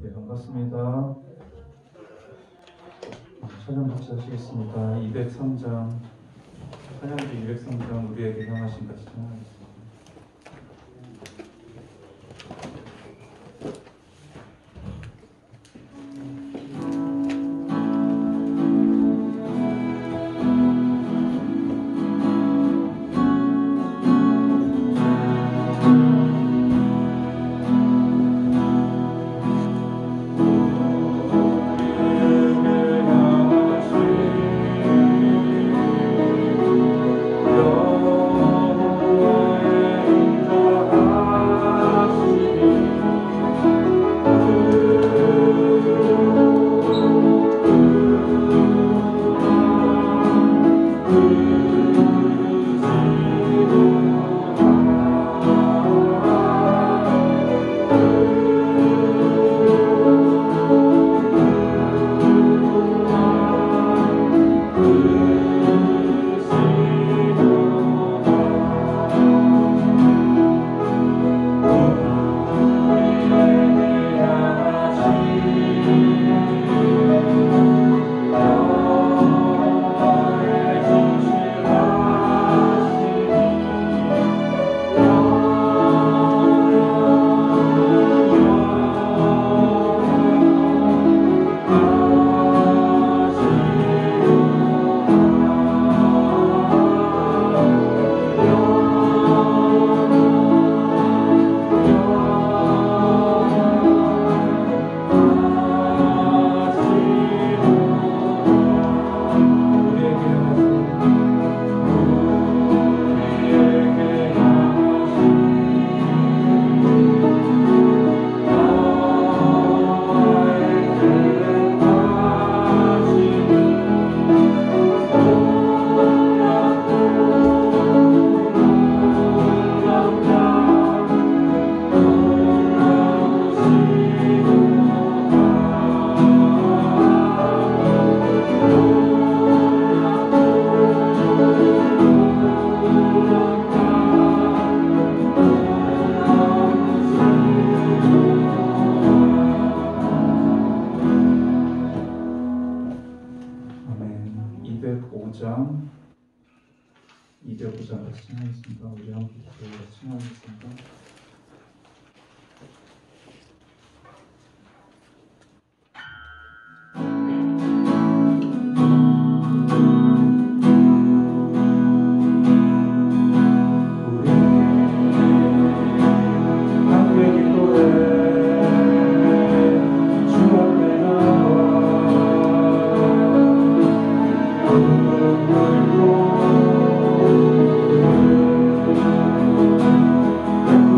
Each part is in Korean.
네, 반갑습니다. 찬양 같이 하시겠습니다. 203장, 찬양지 203장 우리에게 향하신 같이 찬양하겠습니다. 같이 찬양하겠습니다. 우리 함께 같이 찬양하겠습니다. 그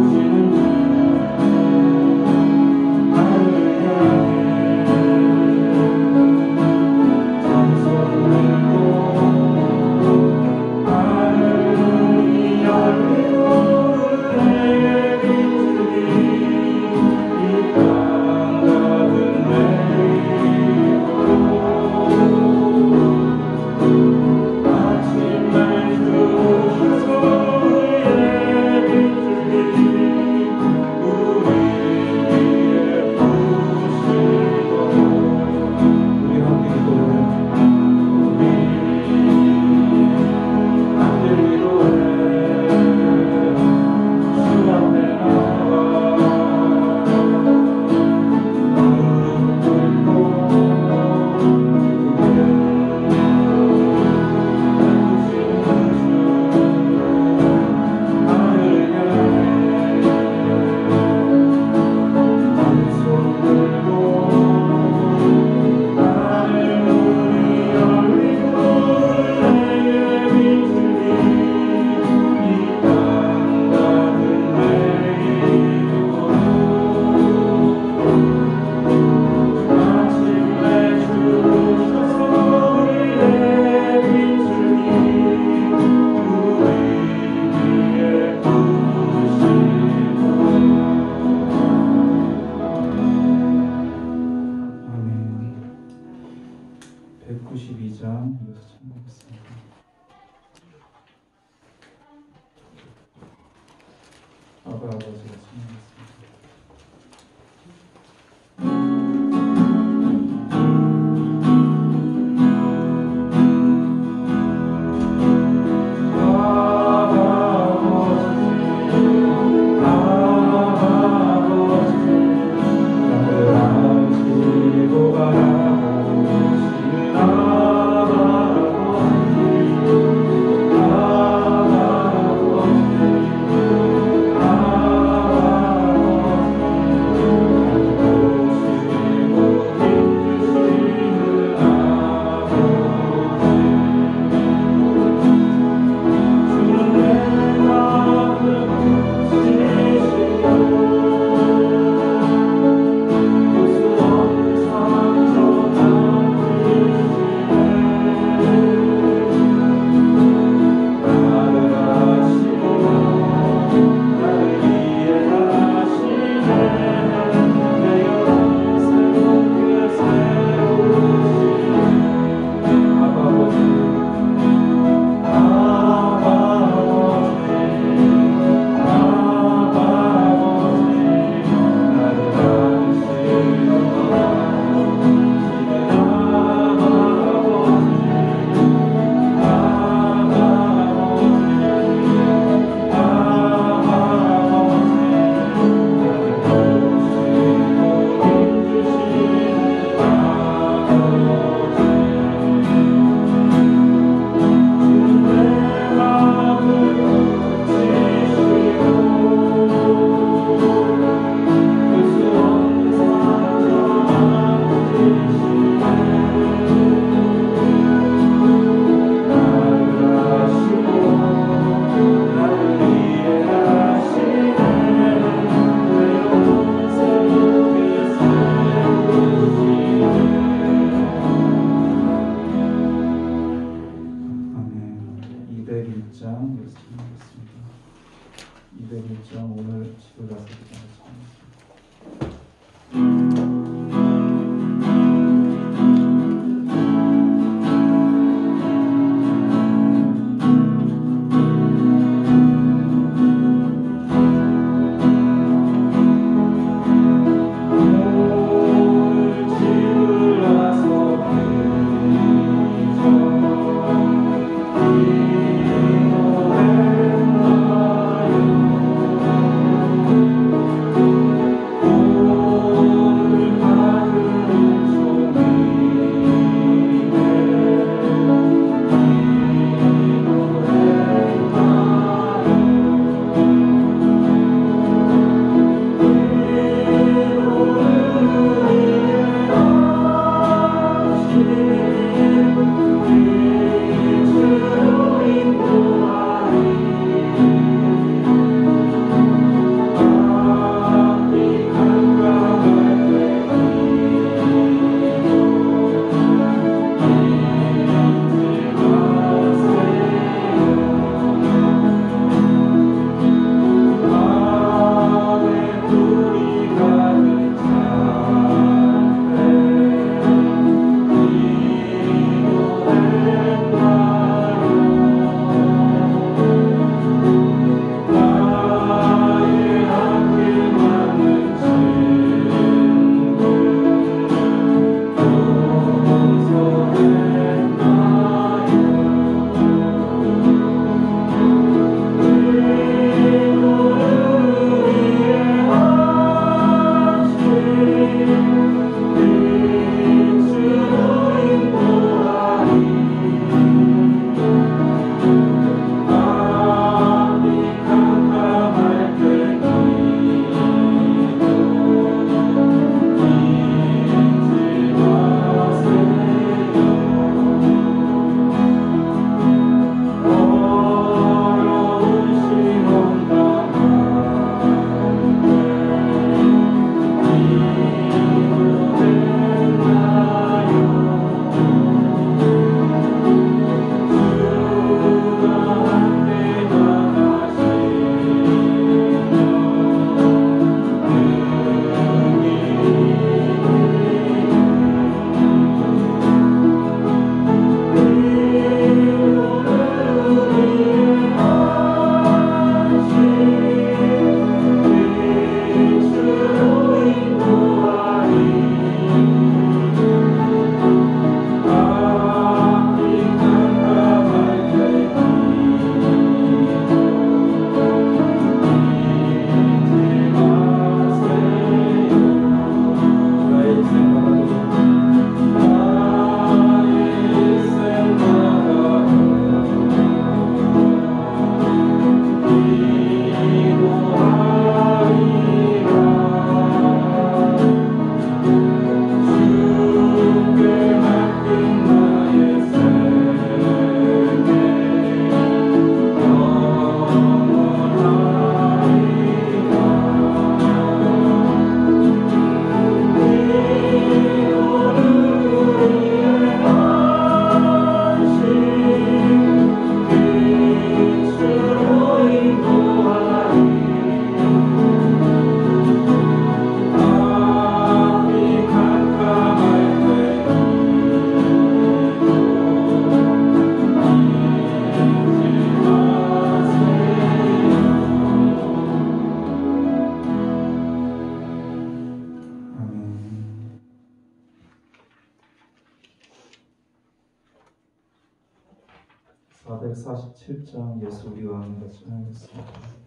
447장 예수 우리 왕 같이 하겠습니다.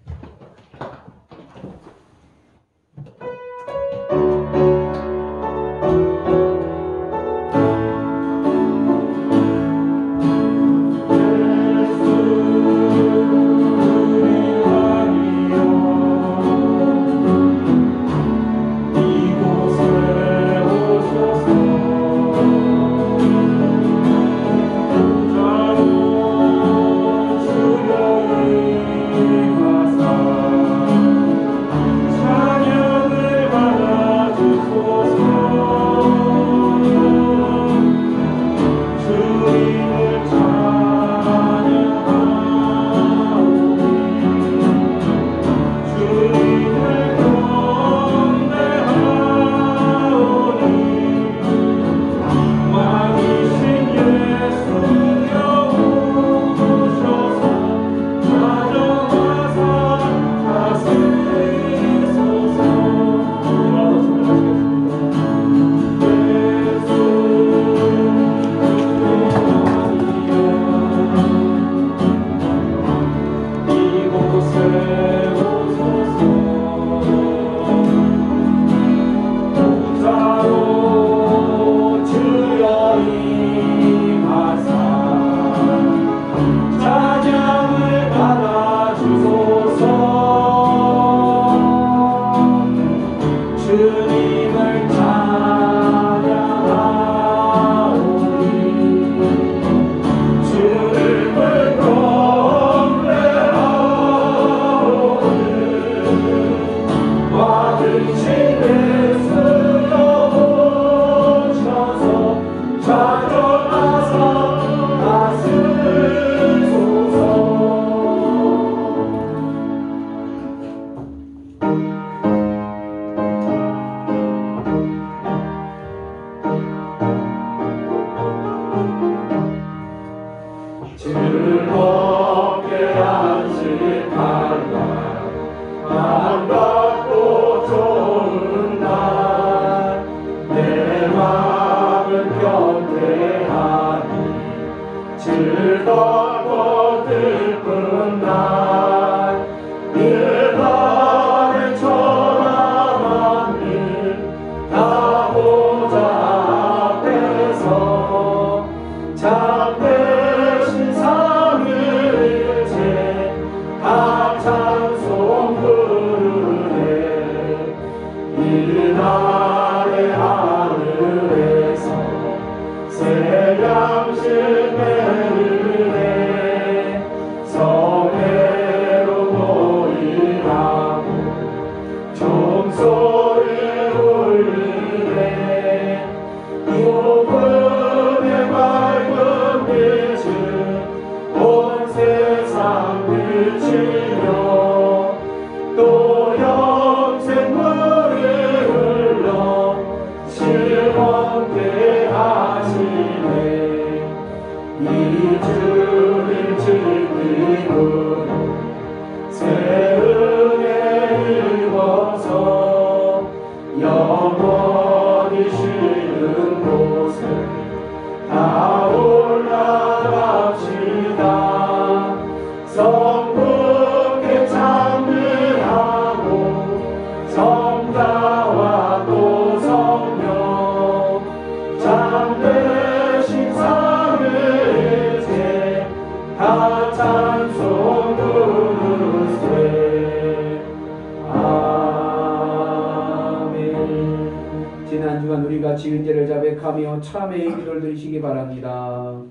지난 주간 우리가 지은 죄를 자백하며 참회의 기도를 드리시기 바랍니다.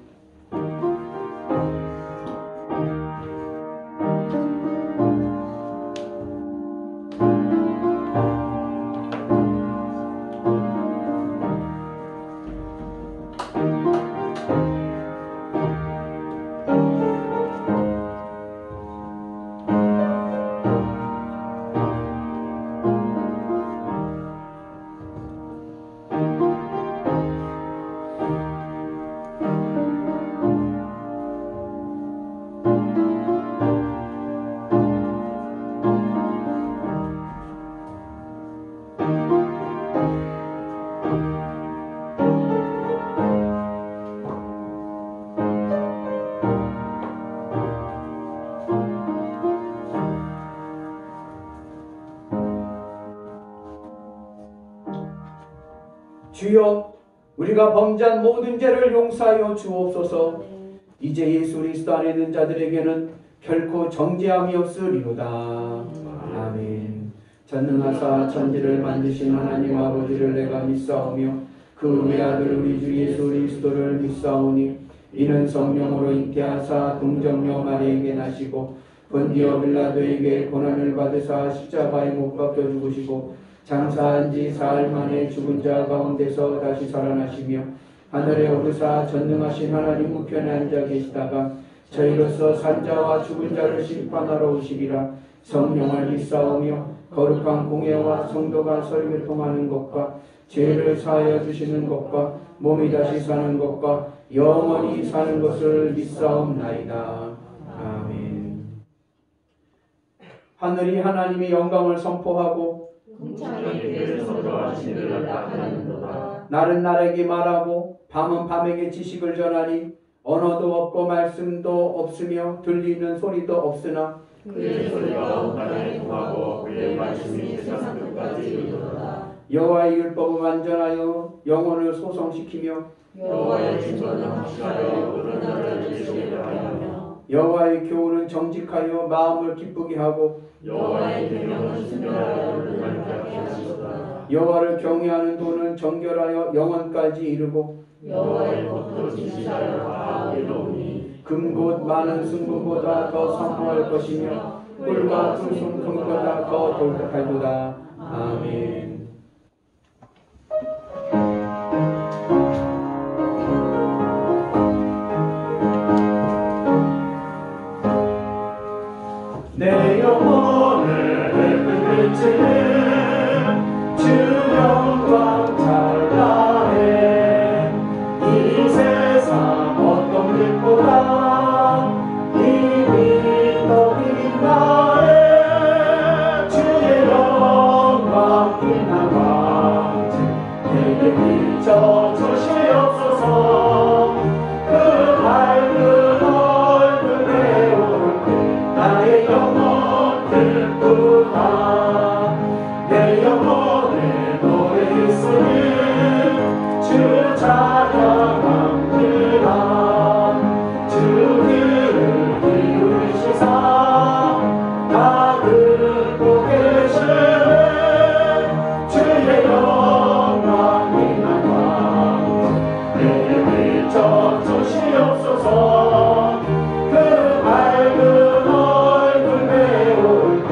주여 우리가 범죄한 모든 죄를 용서하여 주옵소서. 이제 예수 그리스도 안에 있는 자들에게는 결코 정죄함이 없으리로다. 아멘. 전능하사 천지를 만드신 하나님 아버지를 내가 믿사오며 그 외아들 우리 주 예수 그리스도를 믿사오니 이는 성령으로 잉태하사 동정녀 마리에게 나시고 본디오 빌라도에게 고난을 받으사 십자가에 못 박혀 죽으시고 장사한 지 사흘 만에 죽은 자 가운데서 다시 살아나시며 하늘에 오르사 전능하신 하나님 우편에 앉아 계시다가 저희로서 산자와 죽은 자를 심판하러 오시리라. 성령을 믿사오며 거룩한 공예와 성도가 설교를 통하는 것과 죄를 사하여 주시는 것과 몸이 다시 사는 것과 영원히 사는 것을 믿사옵나이다. 아멘. 하늘이 하나님의 영광을 선포하고 날은 날에게 말하고 밤은 밤에게 지식을 전하니 언어도 없고 말씀도 없으며 들리는 소리도 없으나 그의 소리가 온 땅에 통하고 그의 말씀이 세상 끝까지 이르도다. 여호와의 율법은 완전하여 영혼을 소성시키며 여호와의 진노는 확실하여 그런 자를 지키게 하며 여호와의 교훈은 정직하여 마음을 기쁘게 하고 여호와의 계명은 순결하여 눈을 밝게 하시도다. 여호와를 경외하는 도는 정결하여 영원까지 이르고 여호와의 법도 지키자여 다 이루오니 금곧 많은 순금보다 더 선포할 것이며 꿀과 푸른 금보다 더 돌득하도다. 아멘. 내 영혼을 베풀지는 주 영광 찬란해. 이 세상 어떤 빛보다 이미 더 빛나네. 주의 영광 빛난 왕지 내게 비춰 주시옵소서. 그 밝은 얼굴 내올 때 나의 영혼 기쁘다. 내 영혼의 노래 있으니 주 찬양합니다. 주 귀를 기울이시사 다 듣고 계시네. 주의 영광 빛난 왕 내게 비춰 주시옵소서. 그 밝은 얼굴 내올 때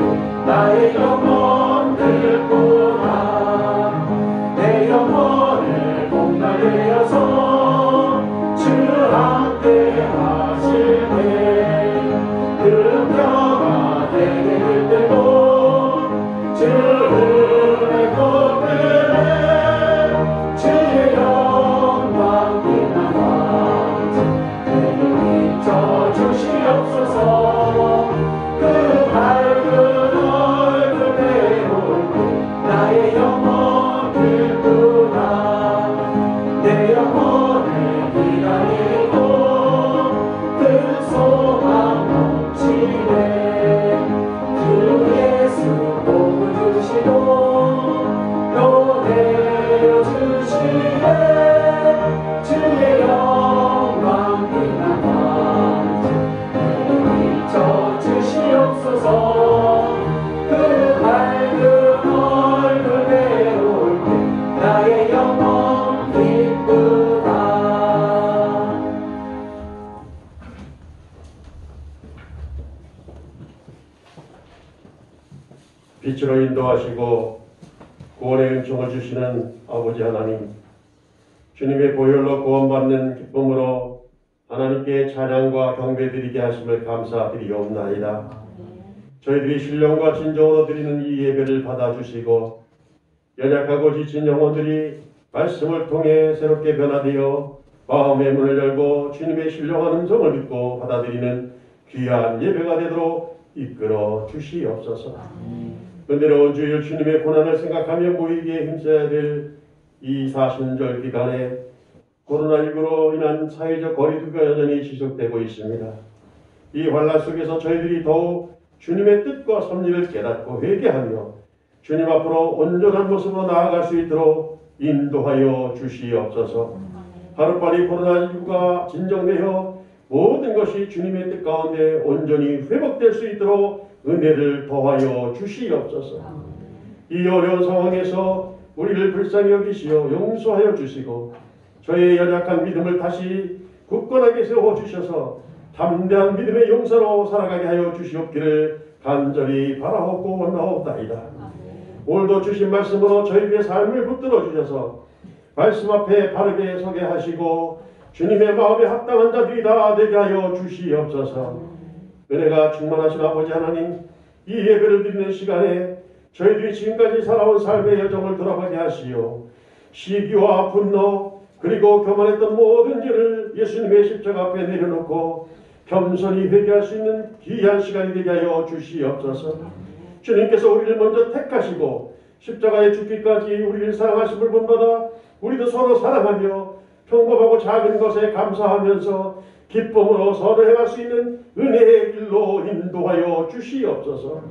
나의 영혼 기쁘다. 내 영혼을 복날되어서 주 함께 하시네. 그 평화 내게 들고 주 은혜 꽃들에 주의 영광 빛난 왕자 내게 비춰 주시옵소서. 그 밝은 얼굴 내올 때 나의 영혼 기쁘다. 내 영혼을 기다리고 그 소망 넘치네. 주 예수 복을 주시고 또 내려주시네. 주의 영광 빛난 왕자 내게 비춰 주시옵소서. 그 밝은 얼굴 내올 때 나의 영혼 기쁘다. 빛으로 인도하시고 구원의 은총을 주시는 아버지 하나님, 주님의 보혈로 구원받는 기쁨으로 하나님께 찬양과 경배드리게 하심을 감사드리옵나이다. 저희들이 신령과 진정으로 드리는 이 예배를 받아주시고 연약하고 지친 영혼들이 말씀을 통해 새롭게 변화되어 마음의 문을 열고 주님의 신령한 음성을 듣고 받아들이는 귀한 예배가 되도록 이끌어 주시옵소서. 은혜로운 주일 주님의 고난을 생각하며 모이기에 힘써야 될 이 사순절 기간에 코로나19로 인한 사회적 거리두기가 여전히 지속되고 있습니다. 이 환난 속에서 저희들이 더욱 주님의 뜻과 섭리를 깨닫고 회개하며 주님 앞으로 온전한 모습으로 나아갈 수 있도록 인도하여 주시옵소서. 하루빨리 코로나19가 진정되어 모든 것이 주님의 뜻 가운데 온전히 회복될 수 있도록 은혜를 더하여 주시옵소서. 이 어려운 상황에서 우리를 불쌍히 여기시어 용서하여 주시고 저의 연약한 믿음을 다시 굳건하게 세워주셔서 담대한 믿음의 용사로 살아가게 하여 주시옵기를 간절히 바라옵고 원하옵나이다. 오늘도 주신 말씀으로 저희의 삶을 붙들어 주셔서 말씀 앞에 바르게 서게 하시고 주님의 마음에 합당한 자들이 다 되게 하여 주시옵소서. 은혜가 충만하신 아버지 하나님, 이 예배를 드리는 시간에 저희들이 지금까지 살아온 삶의 여정을 돌아보게 하시오. 시기와 분노 그리고 교만했던 모든 죄를 예수님의 십자가 앞에 내려놓고 겸손히 회개할 수 있는 귀한 시간이 되게 하여 주시옵소서. 주님께서 우리를 먼저 택하시고 십자가에 죽기까지 우리를 사랑하심을 본받아 우리도 서로 사랑하며 평범하고 작은 것에 감사하면서 기쁨으로 서로 행할 수 있는 은혜의 길로 인도하여 주시옵소서.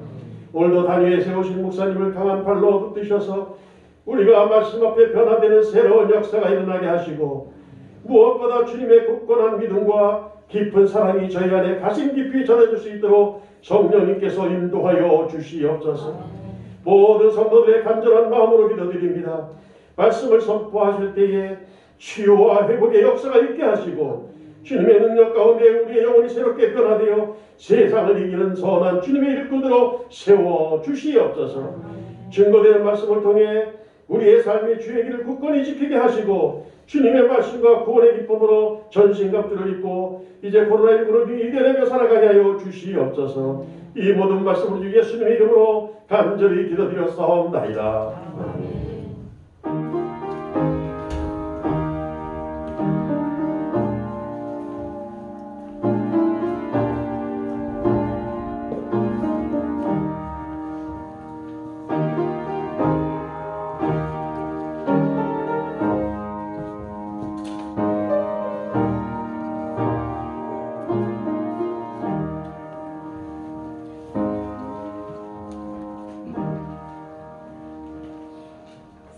오늘도 단위에 세우신 목사님을 강한 팔로 붙드셔서 우리가 말씀 앞에 변화되는 새로운 역사가 일어나게 하시고 무엇보다 주님의 굳건한 믿음과 깊은 사랑이 저희 안에 가슴 깊이 전해질 수 있도록 성령님께서 인도하여 주시옵소서. 모든 성도들의 간절한 마음으로 기도드립니다. 말씀을 선포하실 때에 치유와 회복의 역사가 있게 하시고 주님의 능력 가운데 우리의 영혼이 새롭게 변화되어 세상을 이기는 선한 주님의 일꾼으로 세워 주시옵소서. 증거되는 말씀을 통해 우리의 삶의 주의 길을 굳건히 지키게 하시고 주님의 말씀과 구원의 기쁨으로 전신갑주를 입고 이제 코로나19를 이겨내며 살아가게 하여 주시옵소서. 이 모든 말씀을 주 예수님의 이름으로 간절히 기도드렸사옵나이다.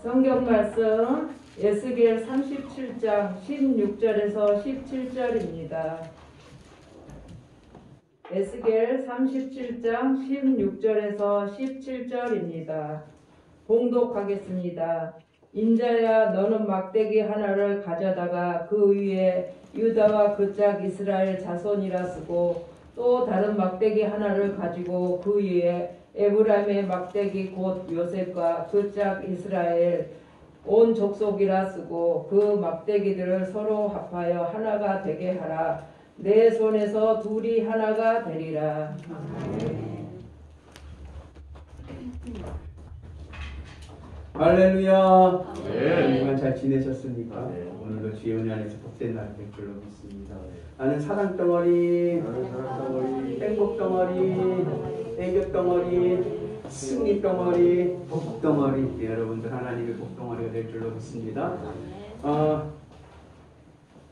성경 말씀 에스겔 37장 16절에서 17절입니다. 에스겔 37장 16절에서 17절입니다. 봉독하겠습니다. 인자야, 너는 막대기 하나를 가져다가 그 위에 유다와 그 짝 이스라엘 자손이라 쓰고 또 다른 막대기 하나를 가지고 그 위에 에브라임의 막대기 곧 요셉과 그 짝 이스라엘 온 족속이라 쓰고 그 막대기들을 서로 합하여 하나가 되게 하라. 내 손에서 둘이 하나가 되리라. 할렐루야. 네. 주간 잘 지내셨습니까? 네. 오늘도 주의 은혜 안에서 복된 날이 될 줄로 믿습니다. 나는 사랑 덩어리, 행복 덩어리, 애교 덩어리, 승리 덩어리, 복 덩어리. 네, 여러분들 하나님의 복 덩어리가 될 줄로 믿습니다.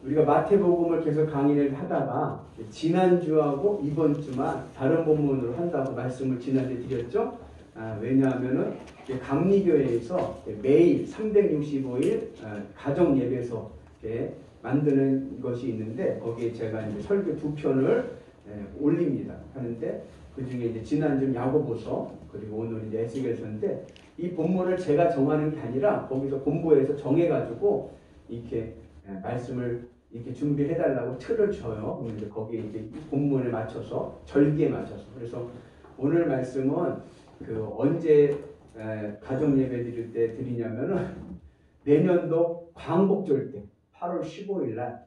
우리가 마태복음을 계속 강의를 하다가 지난주하고 이번 주만 다른 본문으로 한다고 말씀을 지난주에 드렸죠. 왜냐하면은 감리교회에서 매일 365일 가정 예배소 만드는 것이 있는데 거기에 제가 이제 설교 2편을 올립니다. 하는데 그 중에 이제 지난주 야고보서 그리고 오늘 이제 에스겔서인데 이 본문을 제가 정하는 게 아니라 거기서 본부에서 정해가지고 이렇게 말씀을 이렇게 준비해달라고 틀을 줘요. 그런데 거기에 이제 본문에 맞춰서 절기에 맞춰서 그래서 오늘 말씀은 그 언제 가정 예배 드릴 때 드리냐면은 내년도 광복절 때 8월 15일 날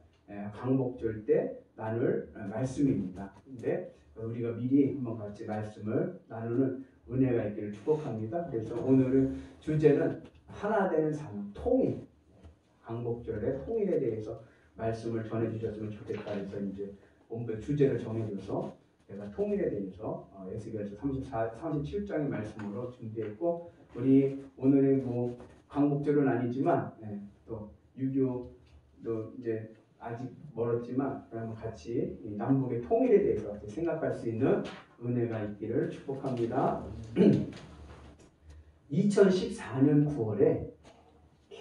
광복절 때 나눌 말씀입니다. 근데 우리가 미리 한번 같이 말씀을 나누는 은혜가 있기를 축복합니다. 그래서 오늘은 주제는 하나 되는 삶, 통일. 광복절의 통일에 대해서 말씀을 전해주셨으면 좋겠다 해서 이제 본부 주제를 정해줘서 제가 통일에 대해서 에스겔서 37장의 말씀으로 준비했고 우리 오늘의 뭐 광복절은 아니지만 또 6.25도 이제 아직 멀었지만 그러면 같이 남북의 통일에 대해서 생각할 수 있는 은혜가 있기를 축복합니다. 2014년 9월에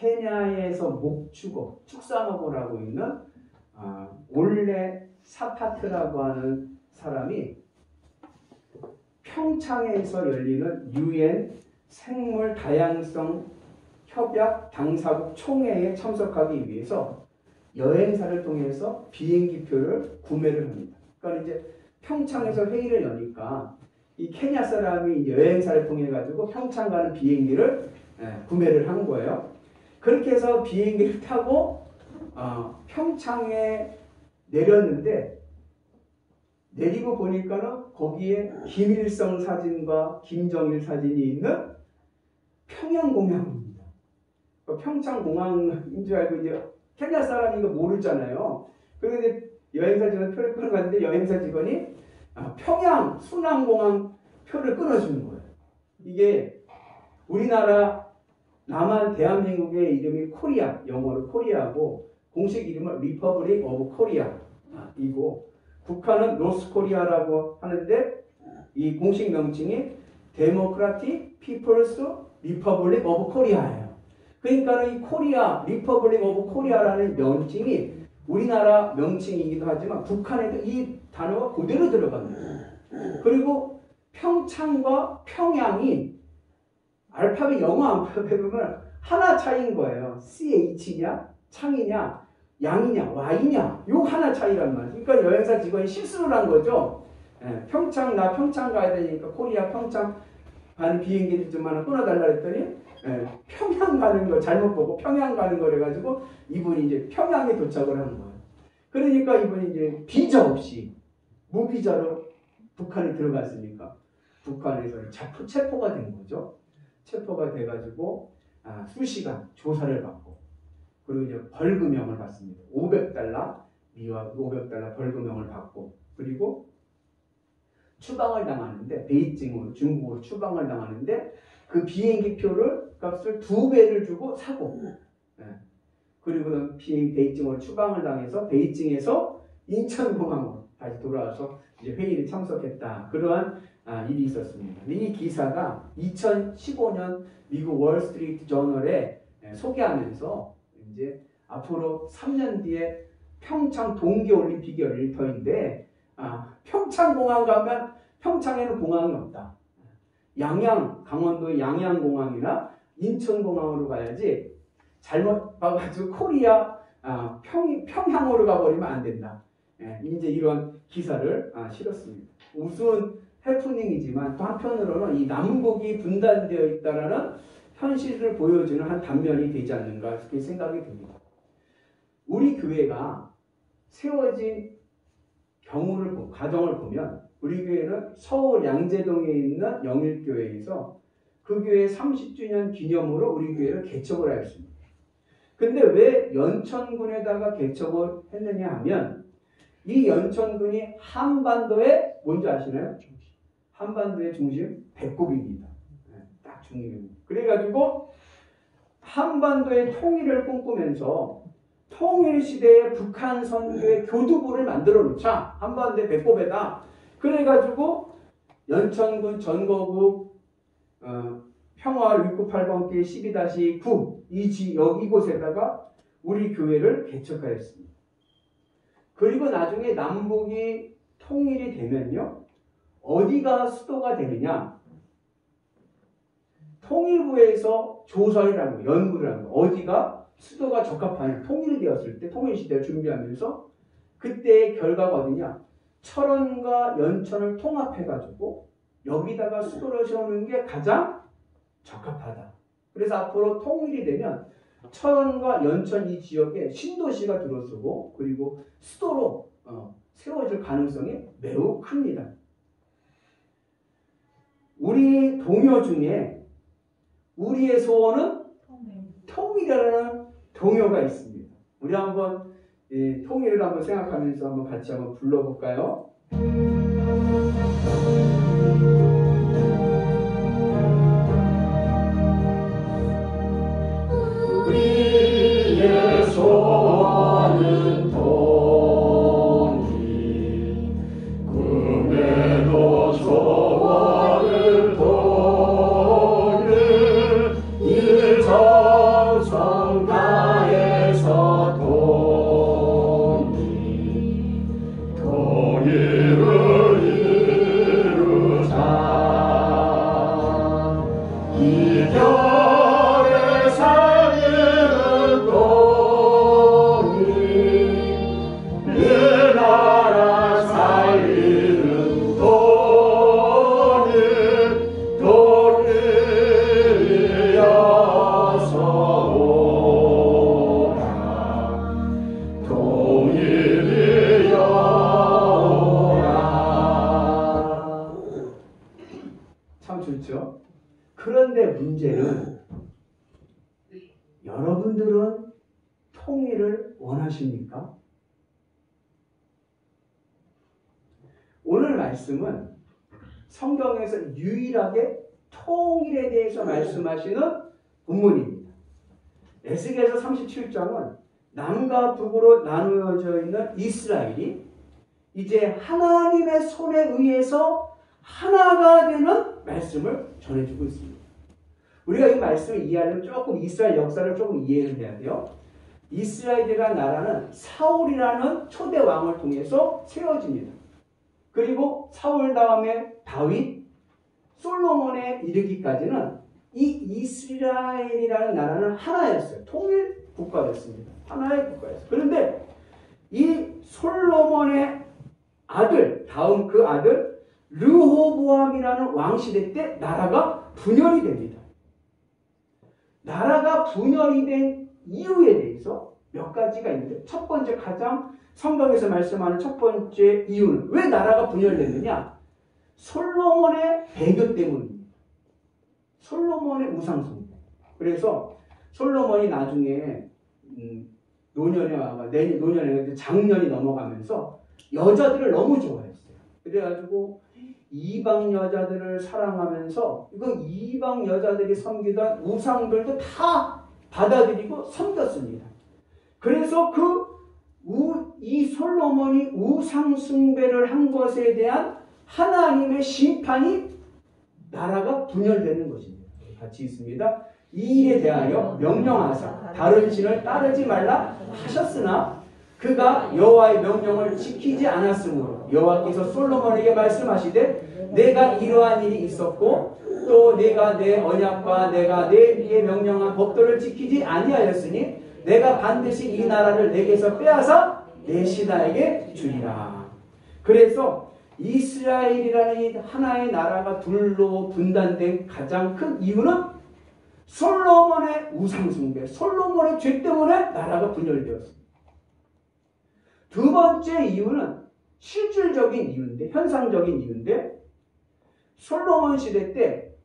케냐에서 목축업, 축산업을 하고 있는 올레 사파트라고 하는 사람이 평창에서 열리는 UN 생물 다양성 협약 당사국 총회에 참석하기 위해서 여행사를 통해서 비행기표를 구매를 합니다. 그러니까 이제 평창에서 회의를 여니까 이 케냐 사람이 여행사를 통해 가지고 평창 가는 비행기를 구매를 한 거예요. 그렇게 해서 비행기를 타고 평창에 내렸는데 내리고 보니까는 거기에 김일성 사진과 김정일 사진이 있는 평양공항입니다. 평창공항인 줄 알고 이제 케냐 사람이 이거 모르잖아요. 그런데 여행사 직원이 표를 끊어갔는데 여행사 직원이 평양 순환공항 표를 끊어주는 거예요. 이게 우리나라 남한 대한민국의 이름이 코리아, 영어로 코리아고 공식 이름은 리퍼블릭 오브 코리아이고 북한은 노스코리아라고 하는데 이 공식 명칭이 데모크라틱 피플스 리퍼블릭 오브 코리아예요. 그러니까 이 코리아, 리퍼블릭 오브 코리아라는 명칭이 우리나라 명칭이기도 하지만 북한에도 이 단어가 그대로 들어갑니다. 그리고 평창과 평양이 알파벳 영어 알파벳은 하나 차이인 거예요. CH냐, 창이냐, 양이냐, Y냐 요 하나 차이란 말이에요. 그러니까 여행사 직원이 실수를 한 거죠. 평창 나 평창 가야 되니까 코리아 평창 가는 비행기를 좀 하나 끊어달라 했더니 평양 가는 거 잘못 보고 평양 가는 거래 가지고 이분이 이제 평양에 도착을 하는 거예요. 그러니까 이분이 이제 비자 없이 무비자로 북한에 들어갔으니까 북한에서 체포가 된 거죠. 체포가 돼가지고 수시간 조사를 받고 그리고 이제 벌금형을 받습니다. $500 미화 $500 벌금형을 받고 그리고 추방을 당하는데 베이징으로 중국으로 추방을 당하는데 그 비행기 표를 값을 2배를 주고 사고 그리고 베이징으로 추방을 당해서 베이징에서 인천공항으로 다시 돌아와서 이제 회의를 참석했다. 그러한 일이 있었습니다. 이 기사가 2015년 미국 월스트리트 저널에 소개하면서 이제 앞으로 3년 뒤에 평창 동계올림픽이 열릴 터인데 평창공항 가면 평창에는 공항이 없다. 강원도의 양양공항이나 인천공항으로 가야지 잘못 봐가지고 코리아 평양으로 가버리면 안 된다. 이제 이런 기사를 실었습니다. 우스운 해프닝이지만 또 한편으로는 이 남북이 분단되어 있다라는 현실을 보여주는 한 단면이 되지 않는가 그렇게 생각이 듭니다. 우리 교회가 세워진 가정을 보면 우리 교회는 서울 양재동에 있는 영일교회에서 그 교회 30주년 기념으로 우리 교회를 개척을 하였습니다. 근데 왜 연천군에다가 개척을 했느냐 하면 이 연천군이 한반도의 뭔지 아시나요? 한반도의 중심 배꼽입니다. 딱 중심입니다. 그래가지고 한반도의 통일을 꿈꾸면서 통일시대에 북한 선교의 교두부를 만들어 놓자. 한반도의 배꼽에다. 그래가지고 연천군 전거국 평화 698번길 12-9 이곳에다가 우리 교회를 개척하였습니다. 그리고 나중에 남북이 통일이 되면요. 어디가 수도가 되느냐? 통일부에서 조사를 하는 거, 연구를 하는 거. 어디가 수도가 적합하냐? 통일이 되었을 때, 통일시대를 준비하면서 그때의 결과가 어디냐? 철원과 연천을 통합해가지고 여기다가 수도를 세우는 게 가장 적합하다. 그래서 앞으로 통일이 되면 철원과 연천 이 지역에 신도시가 들어서고 그리고 수도로 세워질 가능성이 매우 큽니다. 우리 동요 중에 우리의 소원은 통일이라는 동요가 있습니다. 우리 한번 통일을 한번 생각하면서 한번 같이 한번 불러볼까요? 우리의 소원은 통일 꿈에도 소원은 통일 일정성 여러분들은 통일을 원하십니까? 오늘 말씀은 성경에서 유일하게 통일에 대해서 말씀하시는 본문입니다. 에스겔서 37장은 남과 북으로 나누어져 있는 이스라엘이 이제 하나님의 손에 의해서 하나가 되는 말씀을 전해주고 있습니다. 우리가 이 말씀을 이해하려면 조금 이스라엘 역사를 조금 이해를 해야 돼요. 이스라엘이라는 나라는 사울이라는 초대 왕을 통해서 세워집니다. 그리고 사울 다음에 다윗, 솔로몬에 이르기까지는 이 이스라엘이라는 나라는 하나였어요. 통일 국가였습니다. 하나의 국가였어요. 그런데 이 솔로몬의 아들, 다음 그 아들 르호보암이라는 왕 시대 때 나라가 분열이 됩니다. 나라가 분열이 된 이유에 대해서 몇 가지가 있는데, 첫 번째 가장 성경에서 말씀하는 첫 번째 이유는 왜 나라가 분열됐느냐? 솔로몬의 배교 때문입니다. 솔로몬의 우상숭배. 그래서 솔로몬이 나중에 노년에 장년이 넘어가면서 여자들을 너무 좋아했어요. 그래가지고 이방 여자들을 사랑하면서 이방 여자들이 섬기던 우상들도 다 받아들이고 섬겼습니다. 그래서 이 솔로몬이 우상 숭배를 한 것에 대한 하나님의 심판이 나라가 분열되는 것입니다. 같이 있습니다. 이 일에 대하여 명령하사 다른 신을 따르지 말라 하셨으나 그가 여호와의 명령을 지키지 않았으므로 여호와께서 솔로몬에게 말씀하시되 내가 이러한 일이 있었고 또 내가 내 언약과 내가 내게 명령한 법도를 지키지 아니하였으니 내가 반드시 이 나라를 내게서 빼앗아 내 신하에게 주리라. 그래서 이스라엘이라는 이 하나의 나라가 둘로 분단된 가장 큰 이유는 솔로몬의 우상숭배, 솔로몬의 죄 때문에 나라가 분열되었습니다. 두 번째 이유는 실질적인 이유인데, 현상적인 이유인데, 솔로몬 시대 때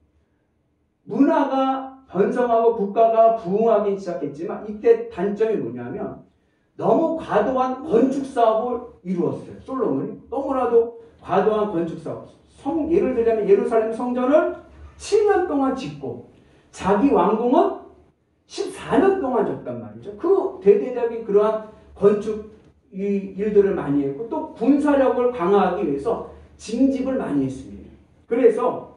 문화가 번성하고 국가가 부흥하기 시작했지만 이때 단점이 뭐냐면 너무 과도한 건축 사업을 이루었어요. 솔로몬이 너무나도 과도한 건축 사업. 예를 들자면 예루살렘 성전을 7년 동안 짓고 자기 왕궁은 14년 동안 졌단 말이죠. 그 대대적인 그러한 건축 일들을 많이 했고 또 군사력을 강화하기 위해서 징집을 많이 했습니다. 그래서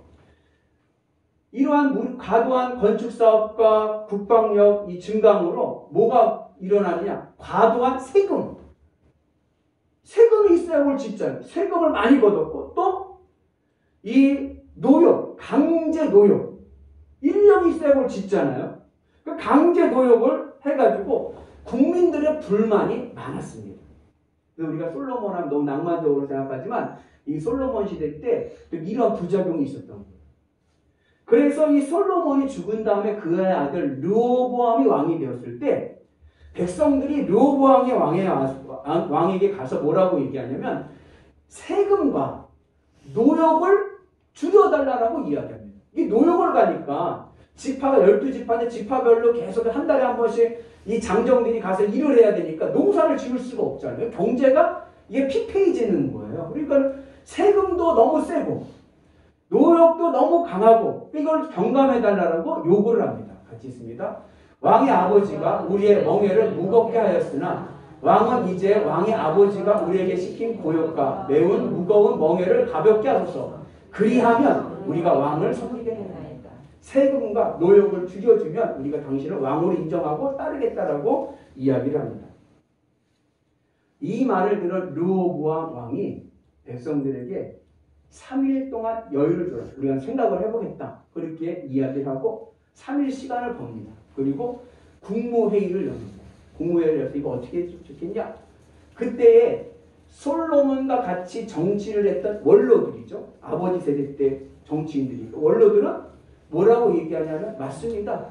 이러한 과도한 건축 사업과 국방력 이 증강으로 뭐가 일어나느냐? 과도한 세금이 있어야 뭘 짓잖아요. 세금을 많이 걷었고 또 이 노역, 강제 노역, 인력이 있어야 뭘 짓잖아요. 그 강제 노역을 해가지고 국민들의 불만이 많았습니다. 우리가 솔로몬 하면 너무 낭만적으로 생각하지만 이 솔로몬 시대 때 이런 부작용이 있었던 거예요. 그래서 이 솔로몬이 죽은 다음에 그의 아들 르호보암이 왕이 되었을 때 백성들이 르호보암의 왕에게 가서 뭐라고 얘기하냐면 세금과 노역을 줄여달라고 이야기합니다. 이 노역을 가니까 지파가 12지파인데 지파별로 계속 한 달에 한 번씩 이 장정들이 가서 일을 해야 되니까 농사를 지을 수가 없잖아요. 경제가 이게 피폐해지는 거예요. 그러니까 세금도 너무 세고 노역도 너무 강하고 이걸 경감해달라고 요구를 합니다. 같이 있습니다. 왕의 아버지가 우리의 멍에를 무겁게 하였으나 왕은 이제 왕의 아버지가 우리에게 시킨 고역과 매운 무거운 멍에를 가볍게 하소서. 그리하면 우리가 왕을 섬기겠나이다. 세금과 노역을 줄여주면 우리가 당신을 왕으로 인정하고 따르겠다라고 이야기를 합니다. 이 말을 들은 르호보암 왕이 백성들에게 3일 동안 여유를 줘라. 우리가 생각을 해보겠다. 그렇게 이야기를 하고 3일 시간을 법니다. 그리고 국무회의를 엽니다. 국무회의를 열어서 이거 어떻게 좋겠냐? 그때에 솔로몬과 같이 정치를 했던 원로들이죠. 아버지 세대 때 정치인들이. 원로들은 뭐라고 얘기하냐면 맞습니다.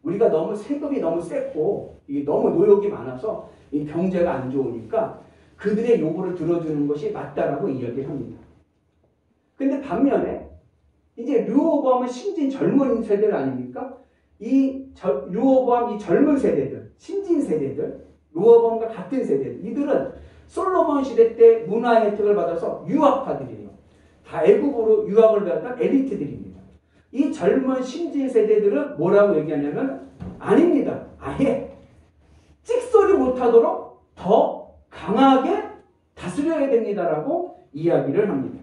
우리가 너무 세금이 너무 세고 이게 너무 노역이 많아서 이 경제가 안 좋으니까 그들의 요구를 들어주는 것이 맞다라고 이야기를 합니다. 근데 반면에 이제 르호보암은 신진 젊은 세대를 아닙니까? 이 르호보암 이 젊은 세대들, 신진 세대들, 르호보암과 같은 세대들, 이들은 솔로몬 시대 때 문화 혜택을 받아서 유학파들이에요. 다 애국으로 유학을 배웠던 엘리트들입니다. 이 젊은 신진 세대들은 뭐라고 얘기하냐면 아닙니다. 아예 찍소리 못하도록 더 강하게 다스려야 됩니다라고 이야기를 합니다.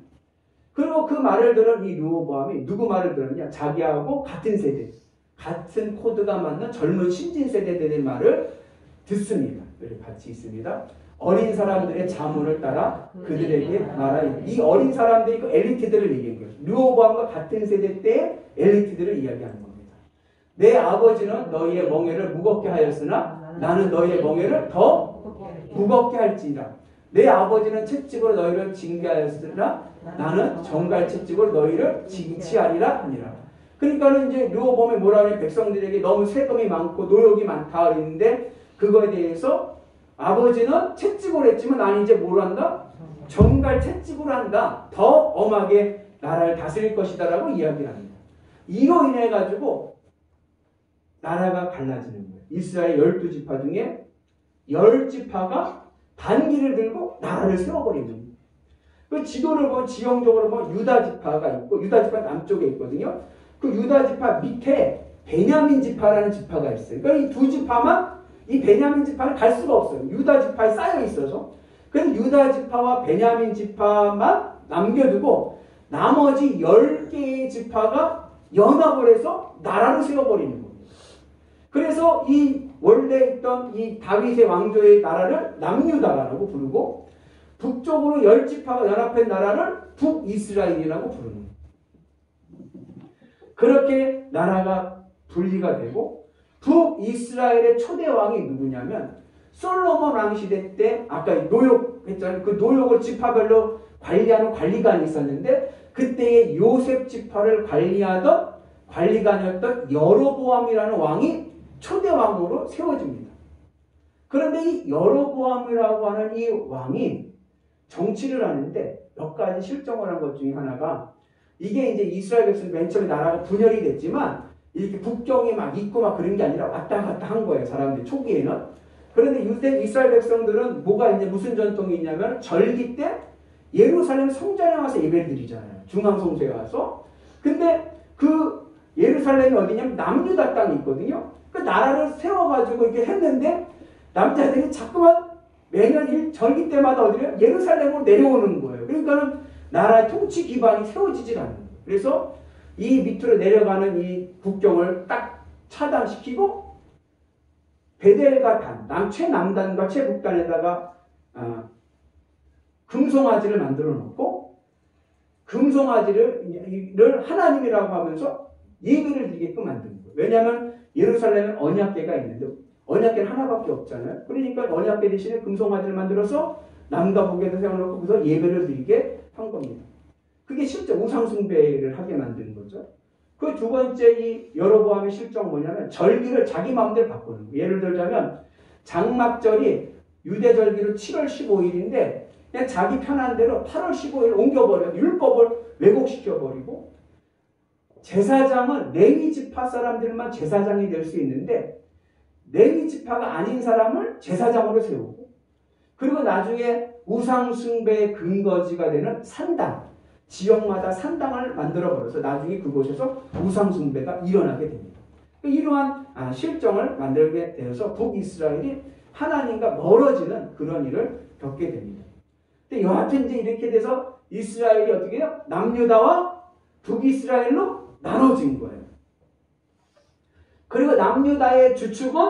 그리고 그 말을 들은 이 르호보암이 누구 말을 들었냐? 자기하고 같은 세대, 같은 코드가 맞는 젊은 신진 세대들의 말을 듣습니다. 여기 같이 있습니다. 어린 사람들의 자문을 따라 그들에게 말하여. 이 어린 사람들이 그 엘리트들을 얘기한 거예요. 르호보암과 같은 세대 때의 엘리트들을 이야기하는 겁니다. 내 아버지는 너희의 멍에를 무겁게 하였으나 나는 너희의 멍에를 더 무겁게 할지니라. 내 아버지는 채찍으로 너희를 징계하였으나 나는 정갈 채찍으로 너희를 징치하리라 하니라. 그러니까는 이제 르호보암이 뭐라 하냐, 백성들에게 너무 세금이 많고 노역이 많다 그랬는데 그거에 대해서 아버지는 채찍으로 했지만 나는 이제 뭘 한다? 정갈 채찍으로 한다. 더 엄하게 나라를 다스릴 것이다 라고 이야기를 합니다. 이로 인해 가지고 나라가 갈라지는 거예요. 이스라엘 12지파 중에 10지파가 반기를 들고 나라를 세워버리는 거예요. 그 지도를 보면 지형적으로 보면 유다지파가 있고, 유다지파 남쪽에 있거든요. 그 유다지파 밑에 베냐민 지파라는 지파가 있어요. 그러니까 이 두 지파만, 이 베냐민 지파는 갈 수가 없어요. 유다 지파에 쌓여 있어서. 그래서 유다 지파와 베냐민 지파만 남겨두고 나머지 10개의 지파가 연합을 해서 나라를 세워버리는 겁니다. 그래서 이 원래 있던 이 다윗의 왕조의 나라를 남유다라고 부르고 북쪽으로 10지파가 연합한 나라를 북이스라엘이라고 부르는 거예요. 그렇게 나라가 분리가 되고 북이스라엘의 초대 왕이 누구냐면 솔로몬 왕 시대 때 아까 노역했잖아요. 그 노역을 지파별로 관리하는 관리관이 있었는데 그때의 요셉 지파를 관리하던 관리관이었던 여로보암이라는 왕이 초대 왕으로 세워집니다. 그런데 이 여로보암이라고 하는 이 왕이 정치를 하는데 몇 가지 실정을 한 것 중에 하나가 이게 이제 이스라엘 백성이 맨 처음에 나라가 분열이 됐지만 이렇게 국경에 막 있고 막 그런 게 아니라 왔다 갔다 한 거예요. 사람들이 초기에는. 그런데 이스라엘 백성들은 뭐가 이제 무슨 전통이 있냐면 절기 때 예루살렘 성전에 와서 예배를 드리잖아요. 중앙성소에 와서. 근데 그 예루살렘이 어디냐면 남유다 땅이 있거든요. 그 나라를 세워가지고 이렇게 했는데 남자들이 자꾸만 매년 절기 때마다 어디를 예루살렘으로 내려오는 거예요. 그러니까는 나라의 통치 기반이 세워지질 않는 거예요. 그래서 이 밑으로 내려가는 이 국경을 딱 차단시키고 베델과 단, 최남단과 최북단에다가 금송아지를 만들어 놓고 금송아지를 하나님이라고 하면서 예배를 드리게끔 만드는 거예요. 왜냐하면 예루살렘은 언약궤가 있는데 언약궤는 하나밖에 없잖아요. 그러니까 언약궤 대신에 금송아지를 만들어서 남과 북에도 세워놓고 그래서 예배를 드리게 한 겁니다. 그게 실제 우상숭배를 하게 만드는 거죠. 그 두 번째 이 여로보암의 실정 뭐냐면 절기를 자기 마음대로 바꾸는 거예요. 예를 들자면 장막절이 유대절기로 7월 15일인데 그냥 자기 편한 대로 8월 15일 옮겨버려요. 율법을 왜곡시켜버리고 제사장은 레위 지파 사람들만 제사장이 될 수 있는데 레위 지파가 아닌 사람을 제사장으로 세우고 그리고 나중에 우상숭배의 근거지가 되는 산당 지역마다 산당을 만들어버려서 나중에 그곳에서 우상숭배가 일어나게 됩니다. 이러한 실정을 만들게 되어서 북이스라엘이 하나님과 멀어지는 그런 일을 겪게 됩니다. 근데 여하튼 이제 이렇게 돼서 이스라엘이 어떻게 해요? 남유다와 북이스라엘로 나눠진 거예요. 그리고 남유다의 주축은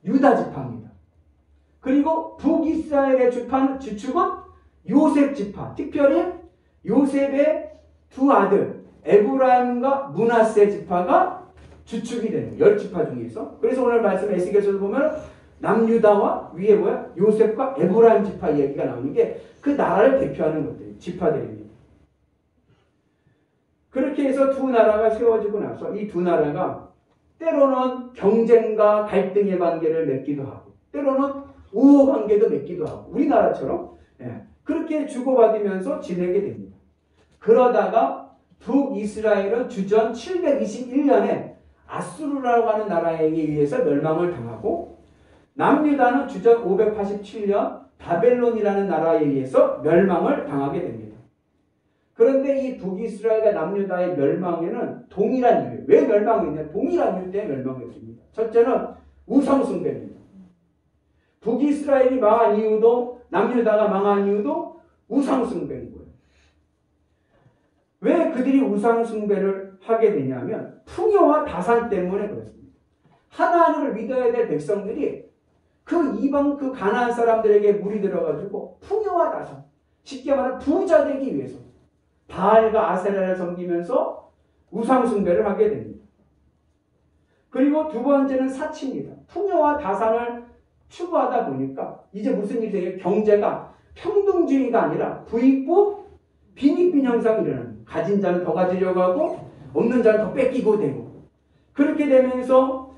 유다 지파입니다. 그리고 북이스라엘의 주축은 요셉 지파, 특별히 요셉의 두 아들 에브라임과 므낫세 지파가 주축이 되는 거예요. 10지파 중에서. 그래서 오늘 말씀 에스겔서도 보면 남유다와 위에 뭐야? 요셉과 에브라임 지파 이야기가 나오는 게 그 나라를 대표하는 것들이 지파들입니다. 그렇게 해서 두 나라가 세워지고 나서 이 두 나라가 때로는 경쟁과 갈등의 관계를 맺기도 하고 때로는 우호 관계도 맺기도 하고 우리나라처럼 그렇게 주고받으면서 지내게 됩니다. 그러다가 북이스라엘은 주전 721년에 아수르라고 하는 나라에 의해서 멸망을 당하고 남유다는 주전 587년 바벨론이라는 나라에 의해서 멸망을 당하게 됩니다. 그런데 이 북이스라엘과 남유다의 멸망에는 동일한 이유, 왜 멸망했냐? 동일한 이유 때문에 멸망했습니다. 첫째는 우상숭배입니다. 북이스라엘이 망한 이유도 남유다가 망한 이유도 우상숭배인 거예요. 왜 그들이 우상숭배를 하게 되냐면 풍요와 다산 때문에 그렇습니다. 하나님을 믿어야 될 백성들이 그 이방 그 가나안 사람들에게 물이 들어가지고 풍요와 다산, 쉽게 말하면 부자 되기 위해서 바알과 아세라를 섬기면서 우상숭배를 하게 됩니다. 그리고 두 번째는 사치입니다. 풍요와 다산을 추구하다 보니까 이제 무슨 일이 돼요? 경제가 평등주의가 아니라 부익부 빈익빈 현상이 일어납니다. 가진 자는 더 가지려고 하고 없는 자는 더 뺏기고 되고 그렇게 되면서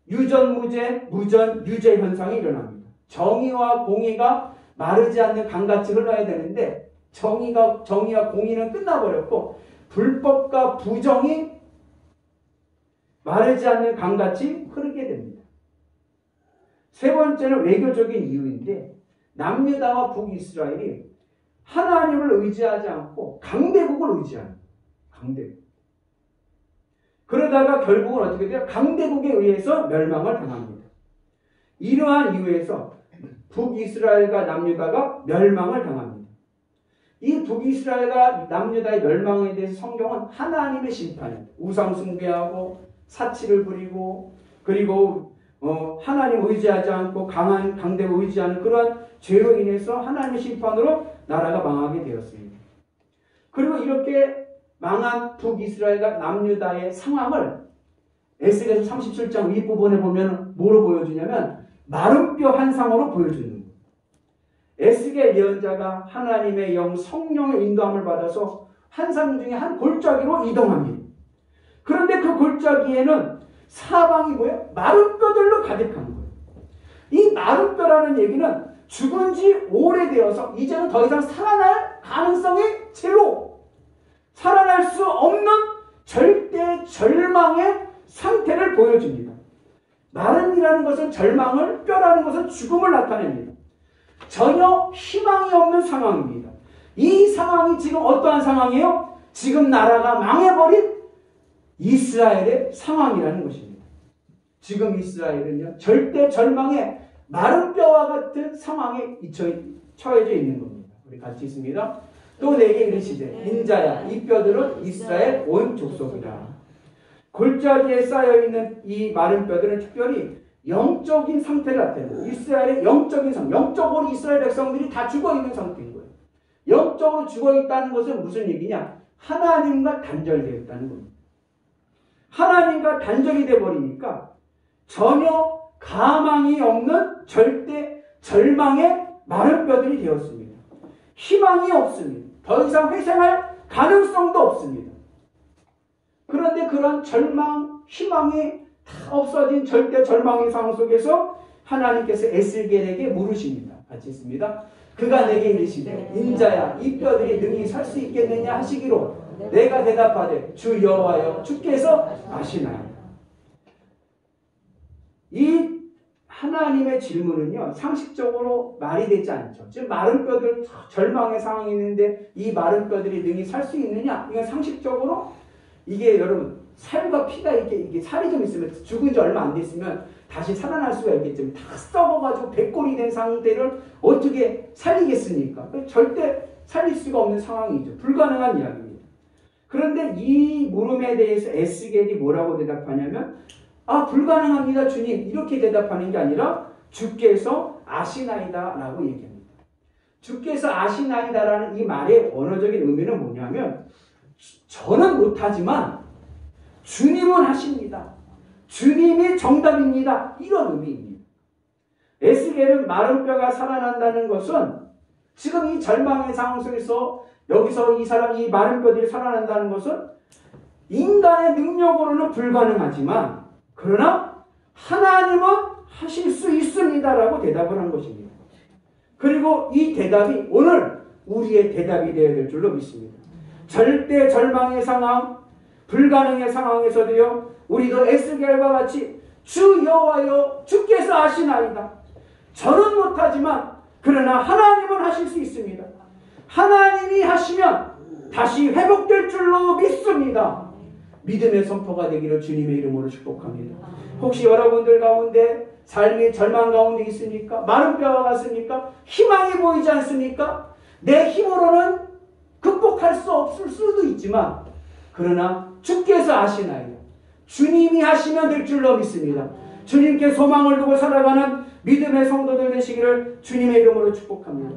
유전무죄, 무전유죄 현상이 일어납니다. 정의와 공의가 마르지 않는 강같이 흘러야 되는데 정의와 공의는 끝나버렸고 불법과 부정이 마르지 않는 강같이 흐르게 됩니다. 세 번째는 외교적인 이유인데 남유다와 북이스라엘이 하나님을 의지하지 않고 강대국을 의지하는 강대국. 그러다가 결국은 어떻게 돼요? 강대국에 의해서 멸망을 당합니다. 이러한 이유에서 북이스라엘과 남유다가 멸망을 당합니다. 이 북이스라엘과 남유다의 멸망에 대해서 성경은 하나님의 심판입니다. 우상숭배하고 사치를 부리고 그리고 하나님 의지하지 않고 강한 강대국 의지하는 그러한 죄로 인해서 하나님의 심판으로 나라가 망하게 되었습니다. 그리고 이렇게 망한 북이스라엘과 남유다의 상황을 에스겔서 37장 윗부분에 보면 뭐로 보여주냐면 마른 뼈 한 상으로 보여주는 거예요. 에스겔 예언자가 하나님의 영 성령의 인도함을 받아서 한 상 중에 한 골짜기로 이동합니다. 그런데 그 골짜기에는 사방이 뭐예요? 마른 뼈들로 가득한 거예요. 이 마른 뼈라는 얘기는 죽은 지 오래되어서 이제는 더 이상 살아날 가능성이 제로, 살아날 수 없는 절대 절망의 상태를 보여줍니다. 마른이라는 것은 절망을, 뼈라는 것은 죽음을 나타냅니다. 전혀 희망이 없는 상황입니다. 이 상황이 지금 어떠한 상황이에요? 지금 나라가 망해버린 이스라엘의 상황이라는 것입니다. 지금 이스라엘은요, 절대 절망의 마른 뼈와 같은 상황에 처해져 있는 겁니다. 우리 같이 있습니다. 또 내게 이르시되 인자야 이 뼈들은 이스라엘 온 족속이라. 골짜기에 쌓여있는 이 마른 뼈들은 특별히 영적인 상태를 나타내고 이스라엘의 영적인 상태, 영적으로 이스라엘 백성들이 다 죽어있는 상태인 거예요. 영적으로 죽어있다는 것은 무슨 얘기냐? 하나님과 단절되어 있다는 겁니다. 하나님과 단절이 되어버리니까 전혀 가망이 없는 절대 절망의 마른 뼈들이 되었습니다. 희망이 없습니다. 더 이상 회생할 가능성도 없습니다. 그런데 그런 절망, 희망이 다 없어진 절대 절망의 상황 속에서 하나님께서 에스겔에게 물으십니다. 같이 있습니다. 그가 내게 이르시되 인자야 이 뼈들이 능히 살 수 있겠느냐 하시기로 내가 대답하되 주 여호와여 주께서 아시나이다. 이 하나님의 질문은요, 상식적으로 말이 되지 않죠. 지금 마른 뼈들, 절망의 상황이 있는데 이 마른 뼈들이 능히 살 수 있느냐? 이건 상식적으로 이게 여러분 살과 피가 이게 살이 좀 있으면 죽은 지 얼마 안 됐으면 다시 살아날 수가 있겠지만 다 썩어가지고 백골이 된 상태를 어떻게 살리겠습니까? 절대 살릴 수가 없는 상황이죠. 불가능한 이야기입니다. 그런데 이 물음에 대해서 에스겔이 뭐라고 대답하냐면 불가능합니다 주님 이렇게 대답하는 게 아니라 주께서 아시나이다 라고 얘기합니다. 주께서 아시나이다라는 이 말의 언어적인 의미는 뭐냐면 저는 못하지만 주님은 하십니다. 주님이 정답입니다. 이런 의미입니다. 에스겔은 마른 뼈가 살아난다는 것은 지금 이 절망의 상황 속에서 여기서 이 마른 뼈들이 살아난다는 것은 인간의 능력으로는 불가능하지만 그러나 하나님은 하실 수 있습니다라고 대답을 한 것입니다. 그리고 이 대답이 오늘 우리의 대답이 되어야 될 줄로 믿습니다. 절대 절망의 상황, 불가능의 상황에서도요, 우리도 에스겔과 같이 주 여호와여 주께서 하시나이다. 저는 못하지만 그러나 하나님은 하실 수 있습니다. 하나님이 하시면 다시 회복될 줄로 믿습니다. 믿음의 선포가 되기를 주님의 이름으로 축복합니다. 혹시 여러분들 가운데 삶의 절망 가운데 있습니까? 마른 뼈가 같습니까? 희망이 보이지 않습니까? 내 힘으로는 극복할 수 없을 수도 있지만 그러나 주께서 하시나이다. 주님이 하시면 될 줄로 믿습니다. 주님께 소망을 두고 살아가는 믿음의 성도들 되시기를 주님의 이름으로 축복합니다.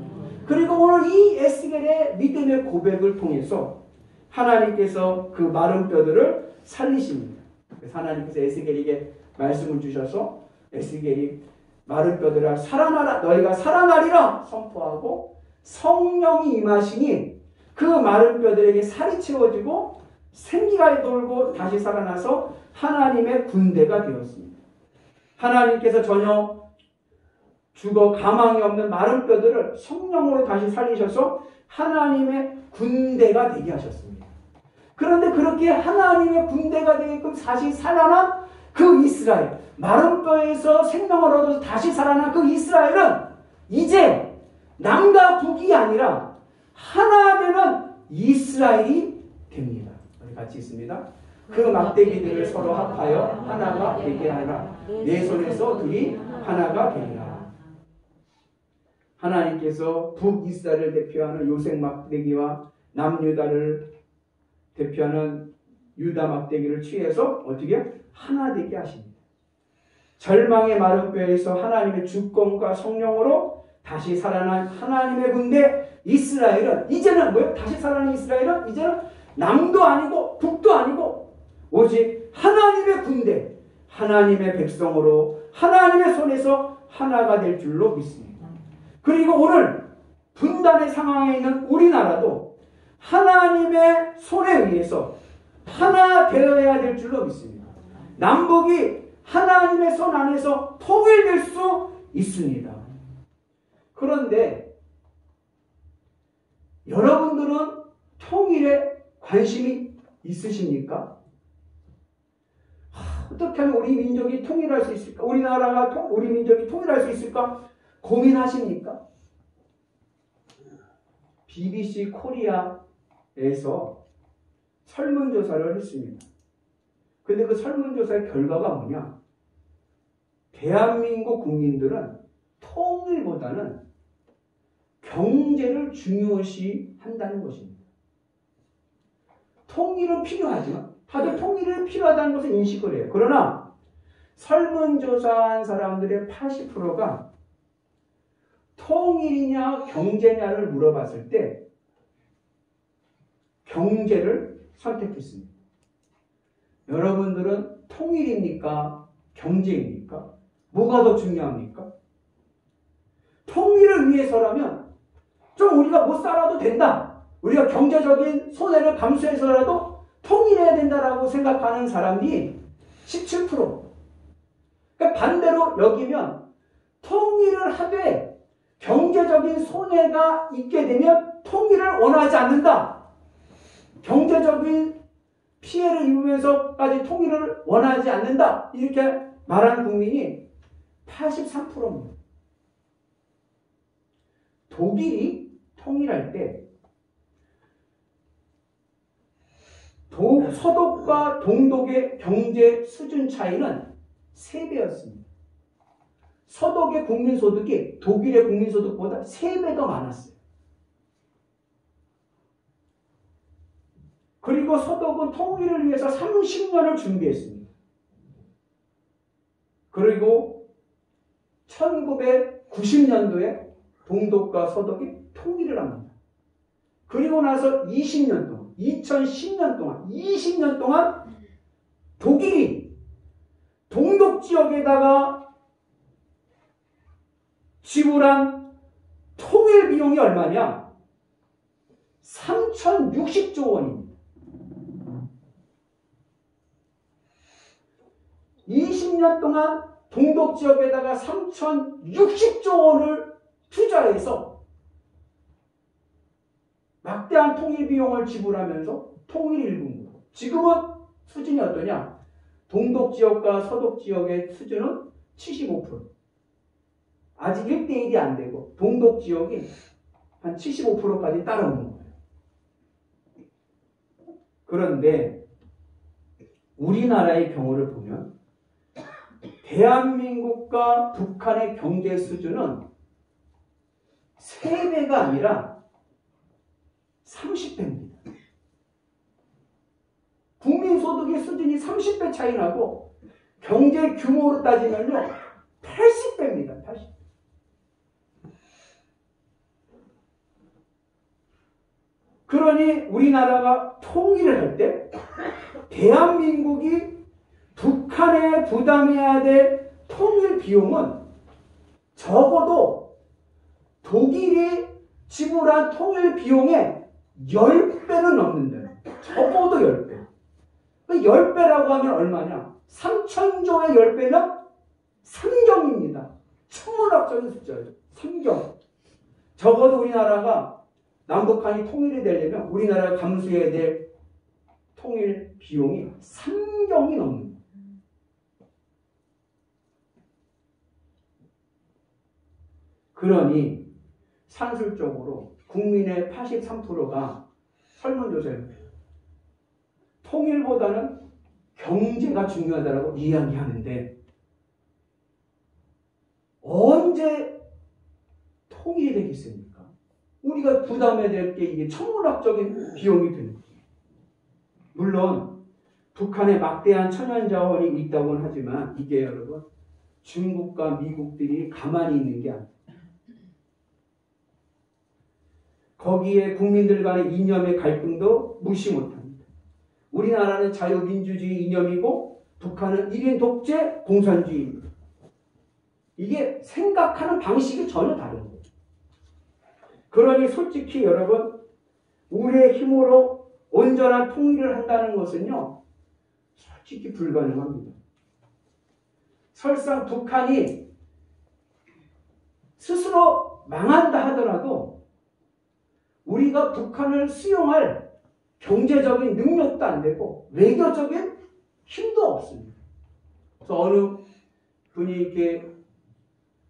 그리고 오늘 이 에스겔의 믿음의 고백을 통해서 하나님께서 그 마른 뼈들을 살리십니다. 그래서 하나님께서 에스겔에게 말씀을 주셔서 에스겔이 마른 뼈들아 살아나라, 너희가 살아나리라 선포하고 성령이 임하시니 그 마른 뼈들에게 살이 채워지고 생기가 돌고 다시 살아나서 하나님의 군대가 되었습니다. 하나님께서 전혀 죽어 가망이 없는 마른 뼈들을 성령으로 다시 살리셔서 하나님의 군대가 되게 하셨습니다. 그런데 그렇게 하나님의 군대가 되게끔 다시 살아난 그 이스라엘, 마른 뼈에서 생명을 얻어서 다시 살아난 그 이스라엘은 이제 남과 북이 아니라 하나 되는 이스라엘이 됩니다. 우리 같이 있습니다. 그 막대기들을 서로 합하여 하나가 되게 하라. 내 손에서 둘이 하나가 되리라. 하나님께서 북이스라엘을 대표하는 요셉 막대기와 남유다를 대표하는 유다 막대기를 취해서 어떻게 하나 되게 하십니다. 절망의 마른 뼈에서 하나님의 주권과 성령으로 다시 살아난 하나님의 군대 이스라엘은 이제는 뭐예요? 다시 살아난 이스라엘은 이제는 남도 아니고 북도 아니고 오직 하나님의 군대, 하나님의 백성으로 하나님의 손에서 하나가 될 줄로 믿습니다. 그리고 오늘 분단의 상황에 있는 우리나라도 하나님의 손에 의해서 하나 되어야 될 줄로 믿습니다. 남북이 하나님의 손 안에서 통일될 수 있습니다. 그런데 여러분들은 통일에 관심이 있으십니까? 어떻게 하면 우리 민족이 통일할 수 있을까? 우리나라가 우리 민족이 통일할 수 있을까? 고민하십니까? BBC 코리아에서 설문조사를 했습니다. 근데 그 설문조사의 결과가 뭐냐? 대한민국 국민들은 통일보다는 경제를 중요시 한다는 것입니다. 통일은 필요하지만 다들 통일이 필요하다는 것을 인식을 해요. 그러나 설문조사한 사람들의 80%가 통일이냐 경제냐를 물어봤을 때 경제를 선택했습니다. 여러분들은 통일입니까? 경제입니까? 뭐가 더 중요합니까? 통일을 위해서라면 좀 우리가 못 살아도 된다. 우리가 경제적인 손해를 감수해서라도 통일해야 된다라고 생각하는 사람이 17%. 그러니까 반대로 여기면 통일을 하되 경제적인 손해가 있게 되면 통일을 원하지 않는다. 경제적인 피해를 입으면서까지 통일을 원하지 않는다. 이렇게 말하는 국민이 83%입니다. 독일이 통일할 때 서독과 동독의 경제 수준 차이는 3배였습니다. 서독의 국민소득이 독일의 국민소득보다 3배 더 많았어요. 그리고 서독은 통일을 위해서 30년을 준비했습니다. 그리고 1990년도에 동독과 서독이 통일을 합니다. 그리고 나서 20년 동안, 2010년 동안, 20년 동안 독일이 동독 지역에다가 지불한 통일 비용이 얼마냐? 3,060조 원입니다. 20년 동안 동독 지역에다가 3,060조 원을 투자해서 막대한 통일 비용을 지불하면서 통일 일군국. 지금은 수준이 어떠냐? 동독 지역과 서독 지역의 수준은 75%. 아직 1대1이 안 되고 동독 지역이 한 75%까지 따라오는 거예요. 그런데 우리나라의 경우를 보면 대한민국과 북한의 경제 수준은 3배가 아니라 30배입니다. 국민소득의 수준이 30배 차이 나고 경제 규모로 따지면요 80배입니다. 80배. 그러니 우리나라가 통일을 할 때 대한민국이 북한에 부담해야 될 통일 비용은 적어도 독일이 지불한 통일 비용의 10배는 넘는다. 적어도 10배. 10배라고 하면 얼마냐? 3,000조의 10배면 3경입니다. 천문학적인 숫자예요. 3경. 적어도 우리나라가 남북한이 통일이 되려면 우리나라가 감수해야 될 통일 비용이 3경이 넘는 거예요. 그러니 산술적으로 국민의 83%가 설문조사에 통일보다는 경제가 중요하다고 이야기하는데 언제 통일이 되겠습니까? 우리가 부담해야 될 게 이게 천문학적인 비용이 되는 거예요. 물론 북한에 막대한 천연자원이 있다고는 하지만 이게 여러분 중국과 미국들이 가만히 있는 게 아니에요. 거기에 국민들 간의 이념의 갈등도 무시 못합니다. 우리나라는 자유민주주의 이념이고 북한은 1인 독재 공산주의입니다. 이게 생각하는 방식이 전혀 다른 거예요. 그러니 솔직히 여러분 우리의 힘으로 온전한 통일을 한다는 것은요 솔직히 불가능합니다. 설사 북한이 스스로 망한다 하더라도 우리가 북한을 수용할 경제적인 능력도 안 되고 외교적인 힘도 없습니다. 그래서 어느 분이 이렇게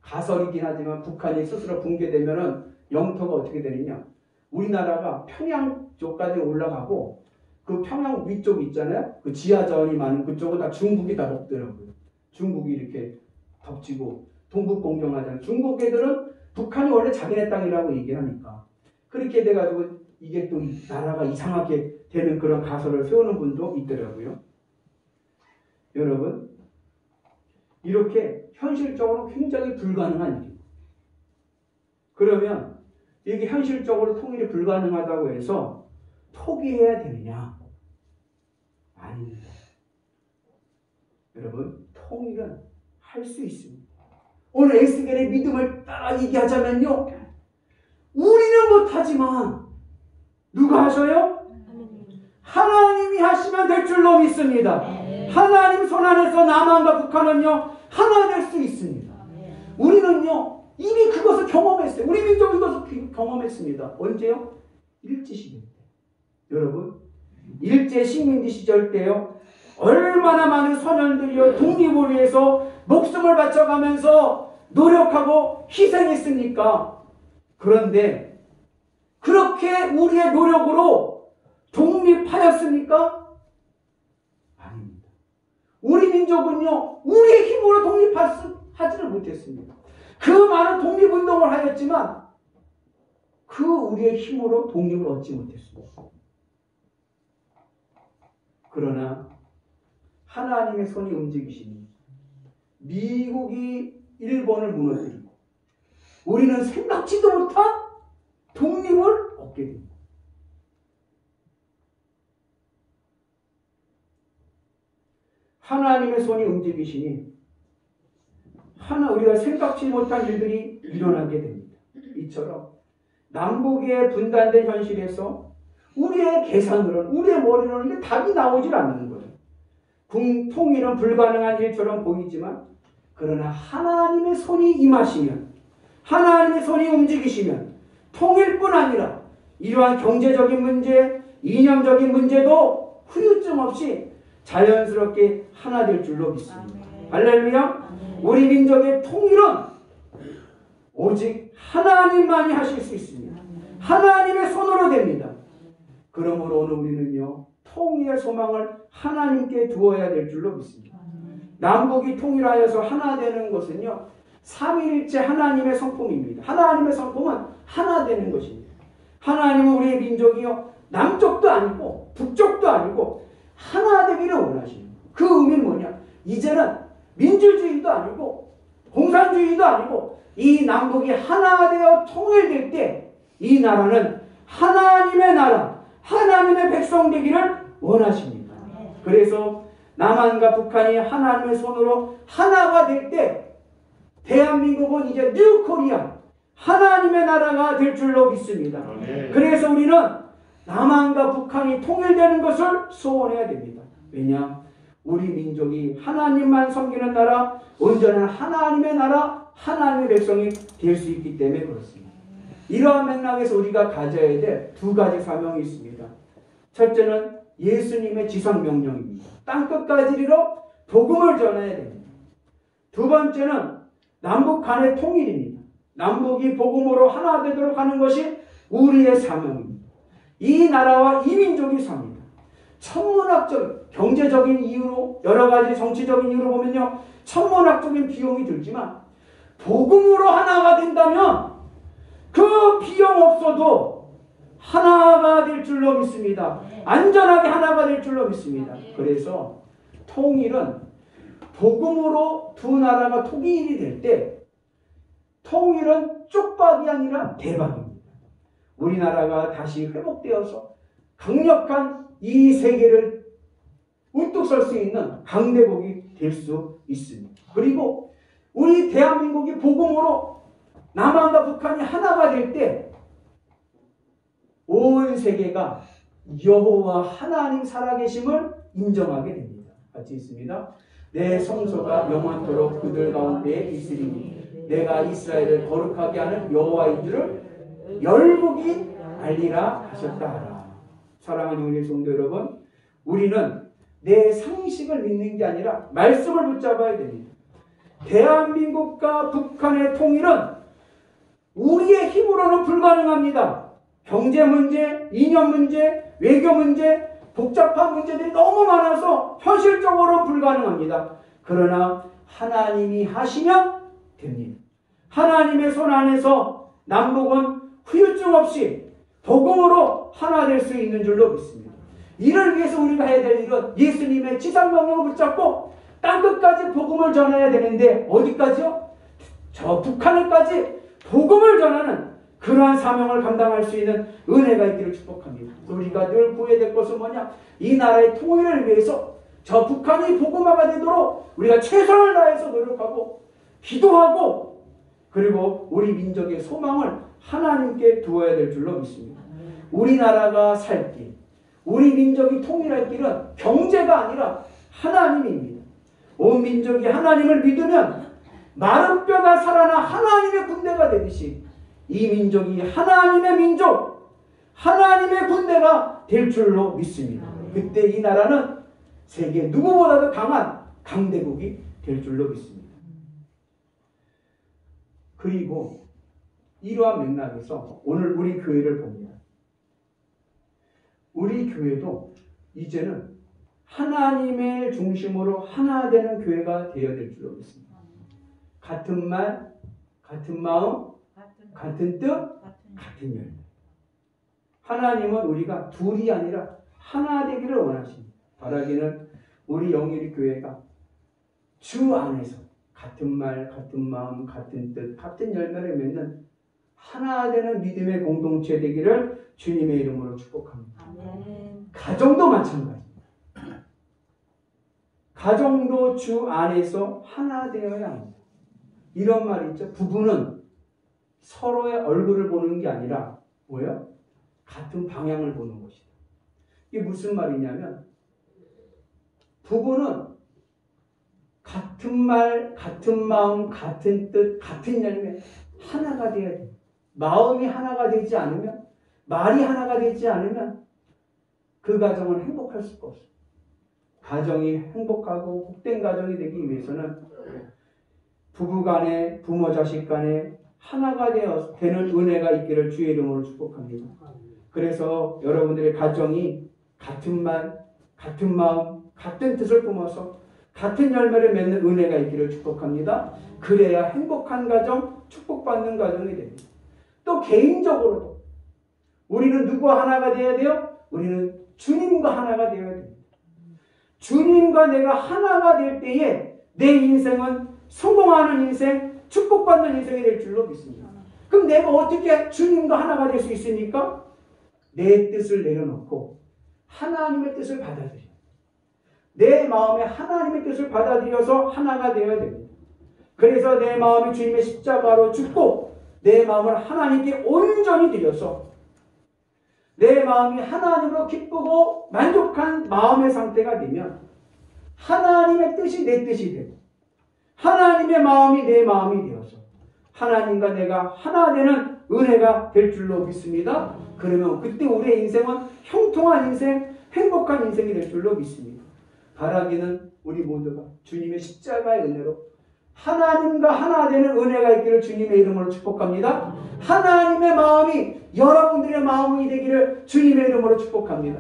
가설이긴 하지만 북한이 스스로 붕괴되면은 영토가 어떻게 되느냐? 우리나라가 평양 쪽까지 올라가고 그 평양 위쪽 있잖아요. 그 지하 자원이 많은 그쪽은 다 중국이 다 먹더라고요. 중국이 이렇게 덮치고 동북 공정하잖아요. 중국 애들은 북한이 원래 자기네 땅이라고 얘기하니까 그렇게 돼가지고 이게 또 나라가 이상하게 되는 그런 가설을 세우는 분도 있더라고요. 여러분 이렇게 현실적으로 굉장히 불가능한 일이에요. 그러면 이게 현실적으로 통일이 불가능하다고 해서 포기해야 되느냐? 아닙니다. 여러분 통일은 할 수 있습니다. 오늘 에스겔의 믿음을 따라 얘기하자면요. 우리는 못하지만 누가 하셔요? 하나님이 하시면 될 줄로 믿습니다. 하나님 손 안에서 남한과 북한은요 하나 될 수 있습니다. 우리는요 이미 그것을 경험했어요. 우리 민족이 그것을 경험했습니다. 언제요? 일제시대 때. 여러분 일제 식민지 시절 때요 얼마나 많은 소년들이요 독립을 위해서 목숨을 바쳐가면서 노력하고 희생했습니까? 그런데 그렇게 우리의 노력으로 독립하였습니까? 아닙니다. 우리 민족은요 우리의 힘으로 독립하지를 못했습니다. 그 많은 독립운동을 하였지만 그 우리의 힘으로 독립을 얻지 못했습니다. 그러나 하나님의 손이 움직이시니 미국이 일본을 무너뜨리고 우리는 생각지도 못한 독립을 얻게 됩니다. 하나님의 손이 움직이시니 우리가 생각지 못한 일들이 일어나게 됩니다. 이처럼 남북의 분단된 현실에서 우리의 계산으로는 우리의 머리로는 이게 답이 나오질 않는 거예요. 통일은 불가능한 일처럼 보이지만 그러나 하나님의 손이 임하시면 하나님의 손이 움직이시면 통일뿐 아니라 이러한 경제적인 문제, 이념적인 문제도 후유증 없이 자연스럽게 하나 될 줄로 믿습니다. 할렐루야. 우리 민족의 통일은 오직 하나님만이 하실 수 있습니다. 하나님의 손으로 됩니다. 그러므로 오늘 우리는요, 통일의 소망을 하나님께 두어야 될 줄로 믿습니다. 남북이 통일하여서 하나 되는 것은요, 삼위일체 하나님의 성품입니다. 하나님의 성품은 하나 되는 것입니다. 하나님은 우리의 민족이요, 남쪽도 아니고 북쪽도 아니고 하나 되기를 원하십니다. 그 의미는 뭐냐? 이제는 민주주의도 아니고 공산주의도 아니고 이 남북이 하나 되어 통일될 때 이 나라는 하나님의 나라, 하나님의 백성 되기를 원하십니다. 그래서 남한과 북한이 하나님의 손으로 하나가 될 때 대한민국은 이제 뉴 코리아, 하나님의 나라가 될 줄로 믿습니다. 그래서 우리는 남한과 북한이 통일되는 것을 소원해야 됩니다. 왜냐? 우리 민족이 하나님만 섬기는 나라, 온전한 하나님의 나라, 하나님의 백성이 될 수 있기 때문에 그렇습니다. 이러한 맥락에서 우리가 가져야 될 두 가지 사명이 있습니다. 첫째는 예수님의 지상명령입니다. 땅끝까지 이르러 복음을 전해야 됩니다. 두 번째는 남북 간의 통일입니다. 남북이 복음으로 하나 되도록 하는 것이 우리의 사명입니다. 이 나라와 이 민족이 삽니다. 천문학적, 경제적인 이유로, 여러 가지 정치적인 이유로 보면요, 천문학적인 비용이 들지만 복음으로 하나가 된다면 그 비용 없어도 하나가 될 줄로 믿습니다. 안전하게 하나가 될 줄로 믿습니다. 그래서 통일은 복음으로 두 나라가 통일이 될 때 통일은 쪽박이 아니라 대박입니다. 우리나라가 다시 회복되어서 강력한 이 세계를 우뚝 설 수 있는 강대국이 될 수 있습니다. 그리고 우리 대한민국이 복음으로 남한과 북한이 하나가 될 때 온 세계가 여호와 하나님 살아계심을 인정하게 됩니다. 같이 있습니다. 내 성소가 영원토록 그들 가운데 있으리니 내가 이스라엘을 거룩하게 하는 여호와인 줄을 열국이 알리라 하셨다. 사랑하는 우리 성도 여러분, 우리는 내 상식을 믿는 게 아니라 말씀을 붙잡아야 됩니다. 대한민국과 북한의 통일은 우리의 힘으로는 불가능합니다. 경제 문제, 이념 문제, 외교 문제, 복잡한 문제들이 너무 많아서 현실적으로 불가능합니다. 그러나 하나님이 하시면 됩니다. 하나님의 손 안에서 남북은 후유증 없이 복음으로 하나 될 수 있는 줄로 믿습니다. 이를 위해서 우리가 해야 될 일은 예수님의 지상명령을 붙잡고 땅끝까지 복음을 전해야 되는데 어디까지요? 저 북한에까지 복음을 전하는 그러한 사명을 감당할 수 있는 은혜가 있기를 축복합니다. 우리가 늘 구해야 될 것은 뭐냐? 이 나라의 통일을 위해서 저 북한이 복음화가 되도록 우리가 최선을 다해서 노력하고 기도하고 그리고 우리 민족의 소망을 하나님께 두어야 될 줄로 믿습니다. 우리나라가 살 길, 우리 민족이 통일할 길은 경제가 아니라 하나님입니다. 온 민족이 하나님을 믿으면 마른 뼈가 살아나 하나님의 군대가 되듯이 이 민족이 하나님의 민족, 하나님의 군대가 될 줄로 믿습니다. 그때 이 나라는 세계 누구보다도 강한 강대국이 될 줄로 믿습니다. 그리고 이러한 맥락에서 오늘 우리 교회를 봅니다. 우리 교회도 이제는 하나님의 중심으로 하나 되는 교회가 되어야 될 줄로 믿습니다. 같은 말, 같은 마음, 같은 뜻, 같은 열매. 하나님은 우리가 둘이 아니라 하나 되기를 원하십니다. 바라기는 우리 영일이 교회가 주 안에서 같은 말, 같은 마음, 같은 뜻, 같은 열매를 맺는 하나 되는 믿음의 공동체 되기를 주님의 이름으로 축복합니다. 아멘. 가정도 마찬가지입니다. 가정도 주 안에서 하나 되어야 합니다. 이런 말이 있죠. 부부는 서로의 얼굴을 보는 게 아니라 뭐예요? 같은 방향을 보는 것이다. 이게 무슨 말이냐면 부부는 같은 말, 같은 마음, 같은 뜻, 같은 열매 하나가 되어야 돼요. 마음이 하나가 되지 않으면, 말이 하나가 되지 않으면 그 가정은 행복할 수가 없어요. 가정이 행복하고 복된 가정이 되기 위해서는 부부간에 부모 자식간에 하나가 되는 은혜가 있기를 주의 이름으로 축복합니다. 그래서 여러분들의 가정이 같은 말, 같은 마음, 같은 뜻을 품어서 같은 열매를 맺는 은혜가 있기를 축복합니다. 그래야 행복한 가정, 축복받는 가정이 됩니다. 또 개인적으로도 우리는 누구와 하나가 되어야 돼요? 우리는 주님과 하나가 되어야 됩니다. 주님과 내가 하나가 될 때에 내 인생은 성공하는 인생, 축복받는 인생이 될 줄로 믿습니다. 그럼 내가 어떻게 주님과 하나가 될 수 있습니까? 내 뜻을 내려놓고 하나님의 뜻을 받아들여. 내 마음에 하나님의 뜻을 받아들여서 하나가 되어야 됩니다. 그래서 내 마음이 주님의 십자가로 죽고 내 마음을 하나님께 온전히 드려서 내 마음이 하나님으로 기쁘고 만족한 마음의 상태가 되면 하나님의 뜻이 내 뜻이 되고 하나님의 마음이 내 마음이 되어서 하나님과 내가 하나 되는 은혜가 될 줄로 믿습니다. 그러면 그때 우리의 인생은 형통한 인생, 행복한 인생이 될 줄로 믿습니다. 바라기는 우리 모두가 주님의 십자가의 은혜로 하나님과 하나 되는 은혜가 있기를 주님의 이름으로 축복합니다. 하나님의 마음이 여러분들의 마음이 되기를 주님의 이름으로 축복합니다.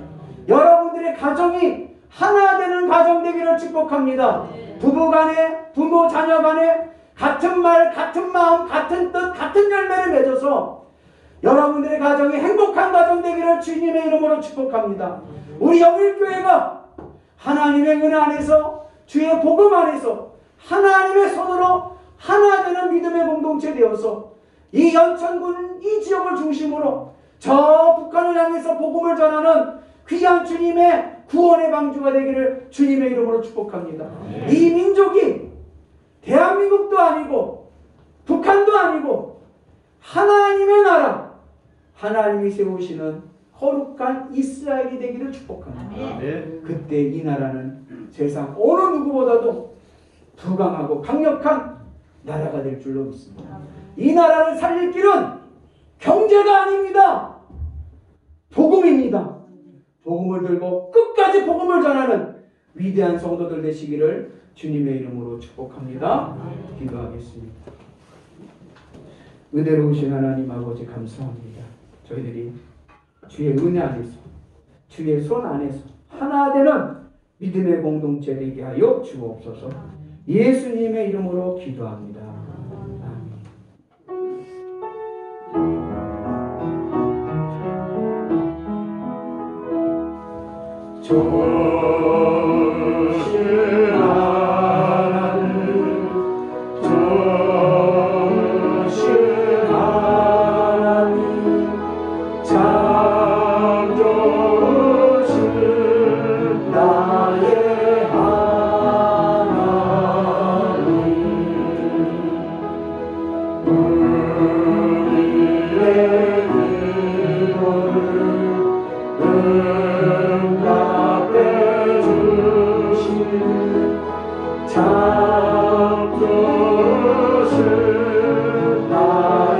여러분들의 가정이 하나 되는 가정 되기를 축복합니다. 부부간에, 부모 자녀간에 같은 말, 같은 마음, 같은 뜻, 같은 열매를 맺어서 여러분들의 가정이 행복한 가정 되기를 주님의 이름으로 축복합니다. 우리 영일교회가 하나님의 은혜 안에서 주의 복음 안에서 하나님의 손으로 하나 되는 믿음의 공동체 되어서 이 연천군 이 지역을 중심으로 저 북한을 향해서 복음을 전하는 귀한 주님의 구원의 방주가 되기를 주님의 이름으로 축복합니다. 이 민족이 대한민국도 아니고 북한도 아니고 하나님의 나라, 하나님이 세우시는 거룩한 이스라엘이 되기를 축복합니다. 그때 이 나라는 세상 어느 누구보다도 부강하고 강력한 나라가 될 줄로 믿습니다. 이 나라를 살릴 길은 경제가 아닙니다. 복음입니다. 복음을 들고 끝까지 복음을 전하는 위대한 성도들 되시기를 주님의 이름으로 축복합니다. 기도하겠습니다. 은혜로우신 하나님 아버지 감사합니다. 저희들이 주의 은혜 안에서 주의 손 안에서 하나 되는 믿음의 공동체 되게 하여 주옵소서. 예수님의 이름으로 기도합니다. 조신 하나님, 조신 하나님, 참 좋으신 나의 하나님, 우리의 기도를 참 좋으신 나의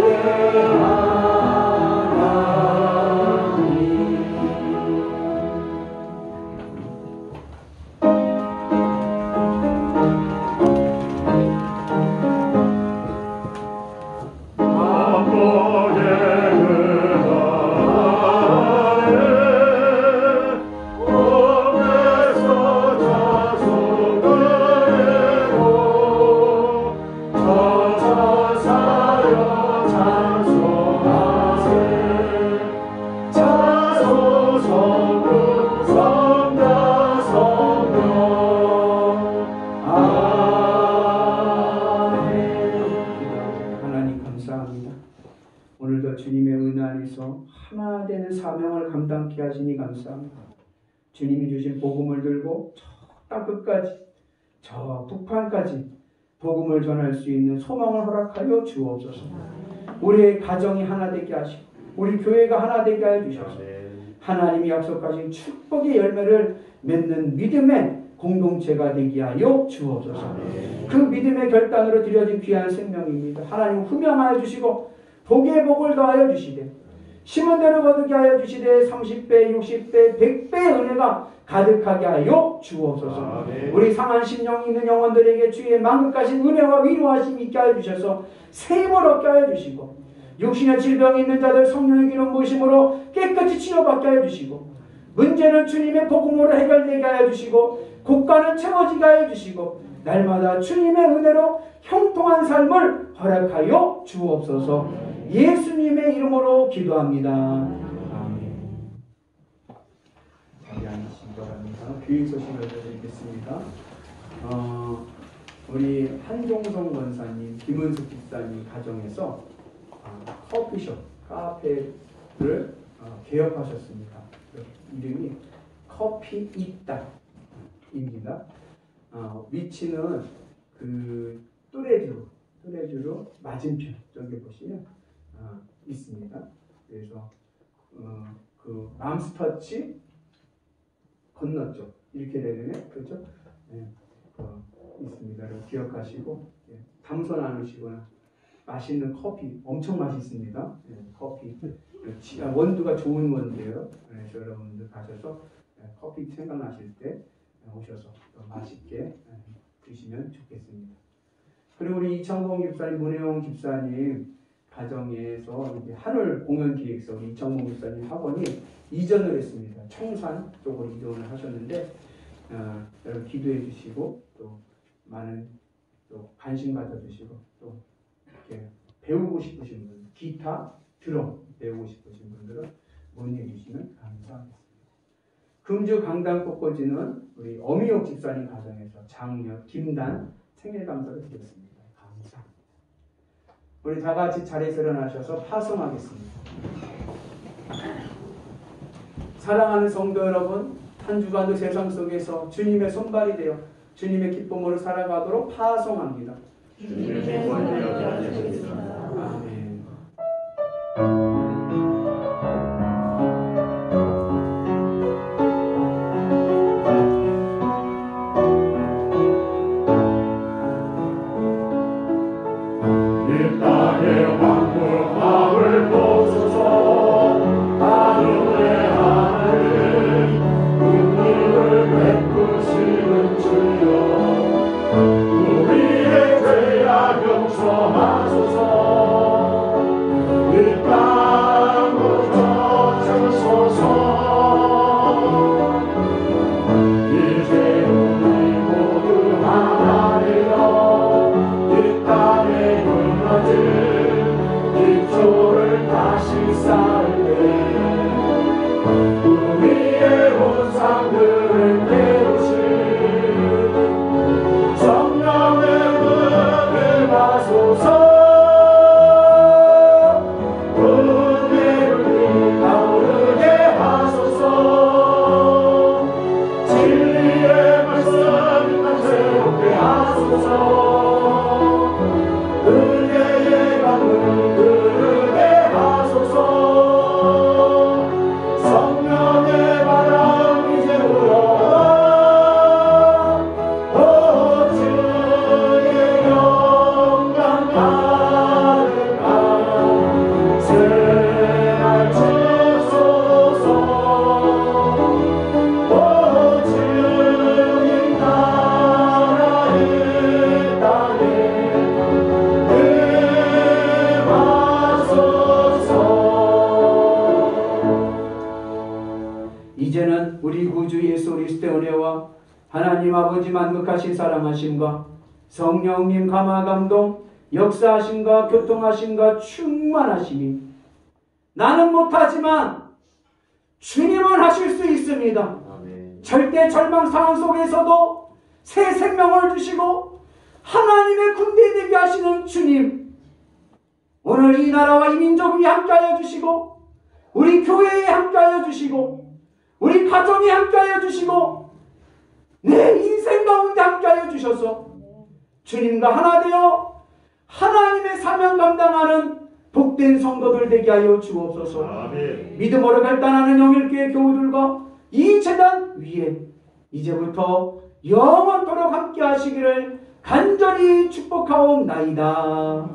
오늘도 주님의 은혜 안에서 하나 되는 사명을 감당케 하시니 감사합니다. 주님이 주신 복음을 들고 저 땅끝까지 저 북한까지 복음을 전할 수 있는 소망을 허락하여 주옵소서. 우리의 가정이 하나 되게 하시고 우리 교회가 하나 되게 하여 주셔서 하나님이 약속하신 축복의 열매를 맺는 믿음의 공동체가 되게 하여 주옵소서. 그 믿음의 결단으로 드려진 귀한 생명입니다. 하나님 후명하여 주시고 복의 복을 더하여 주시되 심은 대로 거두게 하여 주시되 30배, 60배, 100배의 은혜가 가득하게 하여 주옵소서. 아멘. 우리 상한 심령 있는 영혼들에게 주의 만극하신 은혜와 위로하심 있게 하여 주셔서 새 힘을 얻게 하여 주시고 육신의 질병이 있는 자들 성령의 기름 부으심으로 깨끗이 치료받게 하여 주시고 문제는 주님의 복음으로 해결되게 하여 주시고 국가는 채워지게 하여 주시고 날마다 주님의 은혜로 형통한 삶을 허락하여 주옵소서. 예수님의 이름으로 기도합니다. 아멘. 자리 앉으시기 바랍니다. 교회 소식을 알려드리겠습니다. 우리 한종성 권사님, 김은숙 집사님 가정에서 커피숍, 카페를 개업하셨습니다. 이름이 커피 있다입니다. 위치는 그 뚜레쥬로 맞은편 쪽에 보시면 있습니다. 그래서 그 맘스터치 건너쪽 이렇게 되네, 그렇죠? 네, 있습니다. 기억하시고 담소 나누시거나 맛있는 커피 엄청 맛있습니다. 커피 원두가 좋은 원두예요. 그래서 여러분들 가셔서 커피 생각나실 때 오셔서 맛있게 드시면 좋겠습니다. 그리고 우리 이창봉 집사님, 문혜영 집사님 가정에서 이제 하늘 공연 기획서 우리 이창봉 집사님 학원이 이전을 했습니다. 청산 쪽으로 이전을 하셨는데 여러분 기도해 주시고 또 많은 또 관심 가져주시고 또 이렇게 배우고 싶으신 분, 기타, 드럼 배우고 싶으신 분들은 문의해 주시면 감사하겠습니다. 금주 강당 꽃꽂이는 우리 어미옥 집사님 가정에서 장녀 김단 생일감사를 드렸습니다. 감사합니다. 우리 다 같이 자리에서 일어나셔서 파송하겠습니다. 사랑하는 성도 여러분, 한 주간도 세상 속에서 주님의 손발이 되어 주님의 기쁨으로 살아가도록 파송합니다. 주님의 손발이 되어 하겠습니다. 아멘. 이 땅의 황무함을 보소서. 하늘의 하늘 국민을 베푸시는 주여, 우리의 죄악 용서하소서. 이 땅부터 주소서. 이제 우리 모두 하나 되어 이 땅에 무너진 기초를 다시 쌓을때 우리의 원상들을 깨우신 성령의 문을 마소서. 은혜를 나오르게 하소서. 진리의 말씀 남새롭게 하소서. 은혜의 강을 흐르게 하소서. 성령의 바람 이제 불어와. 오 주의 영광 가득한 새날 주소서. 오 주님 나라 이 땅에 이제는 우리 구주 예수 그리스도의 은혜와 하나님 아버지 만극하신 사랑하심과 성령님 감화감동 역사하심과 교통하심과 충만하심이 나는 못하지만 주님은 하실 수 있습니다. 절대 절망 상황 속에서도 새 생명을 주시고 하나님의 군대 되게 하시는 주님, 오늘 이 나라와 이 민족 위에 함께하여 주시고 우리 교회에 함께하여 주시고 우리 가정에 함께하여 주시고 내 인생 가운데 함께하여 주셔서 주님과 하나 되어 하나님의 사명 감당하는 복된 성도들 되게 하여 주옵소서. 아멘. 믿음으로 결단하는 영일교회 교우들과 이 재단 위에 이제부터 영원토록 함께 하시기를 간절히 축복하옵나이다.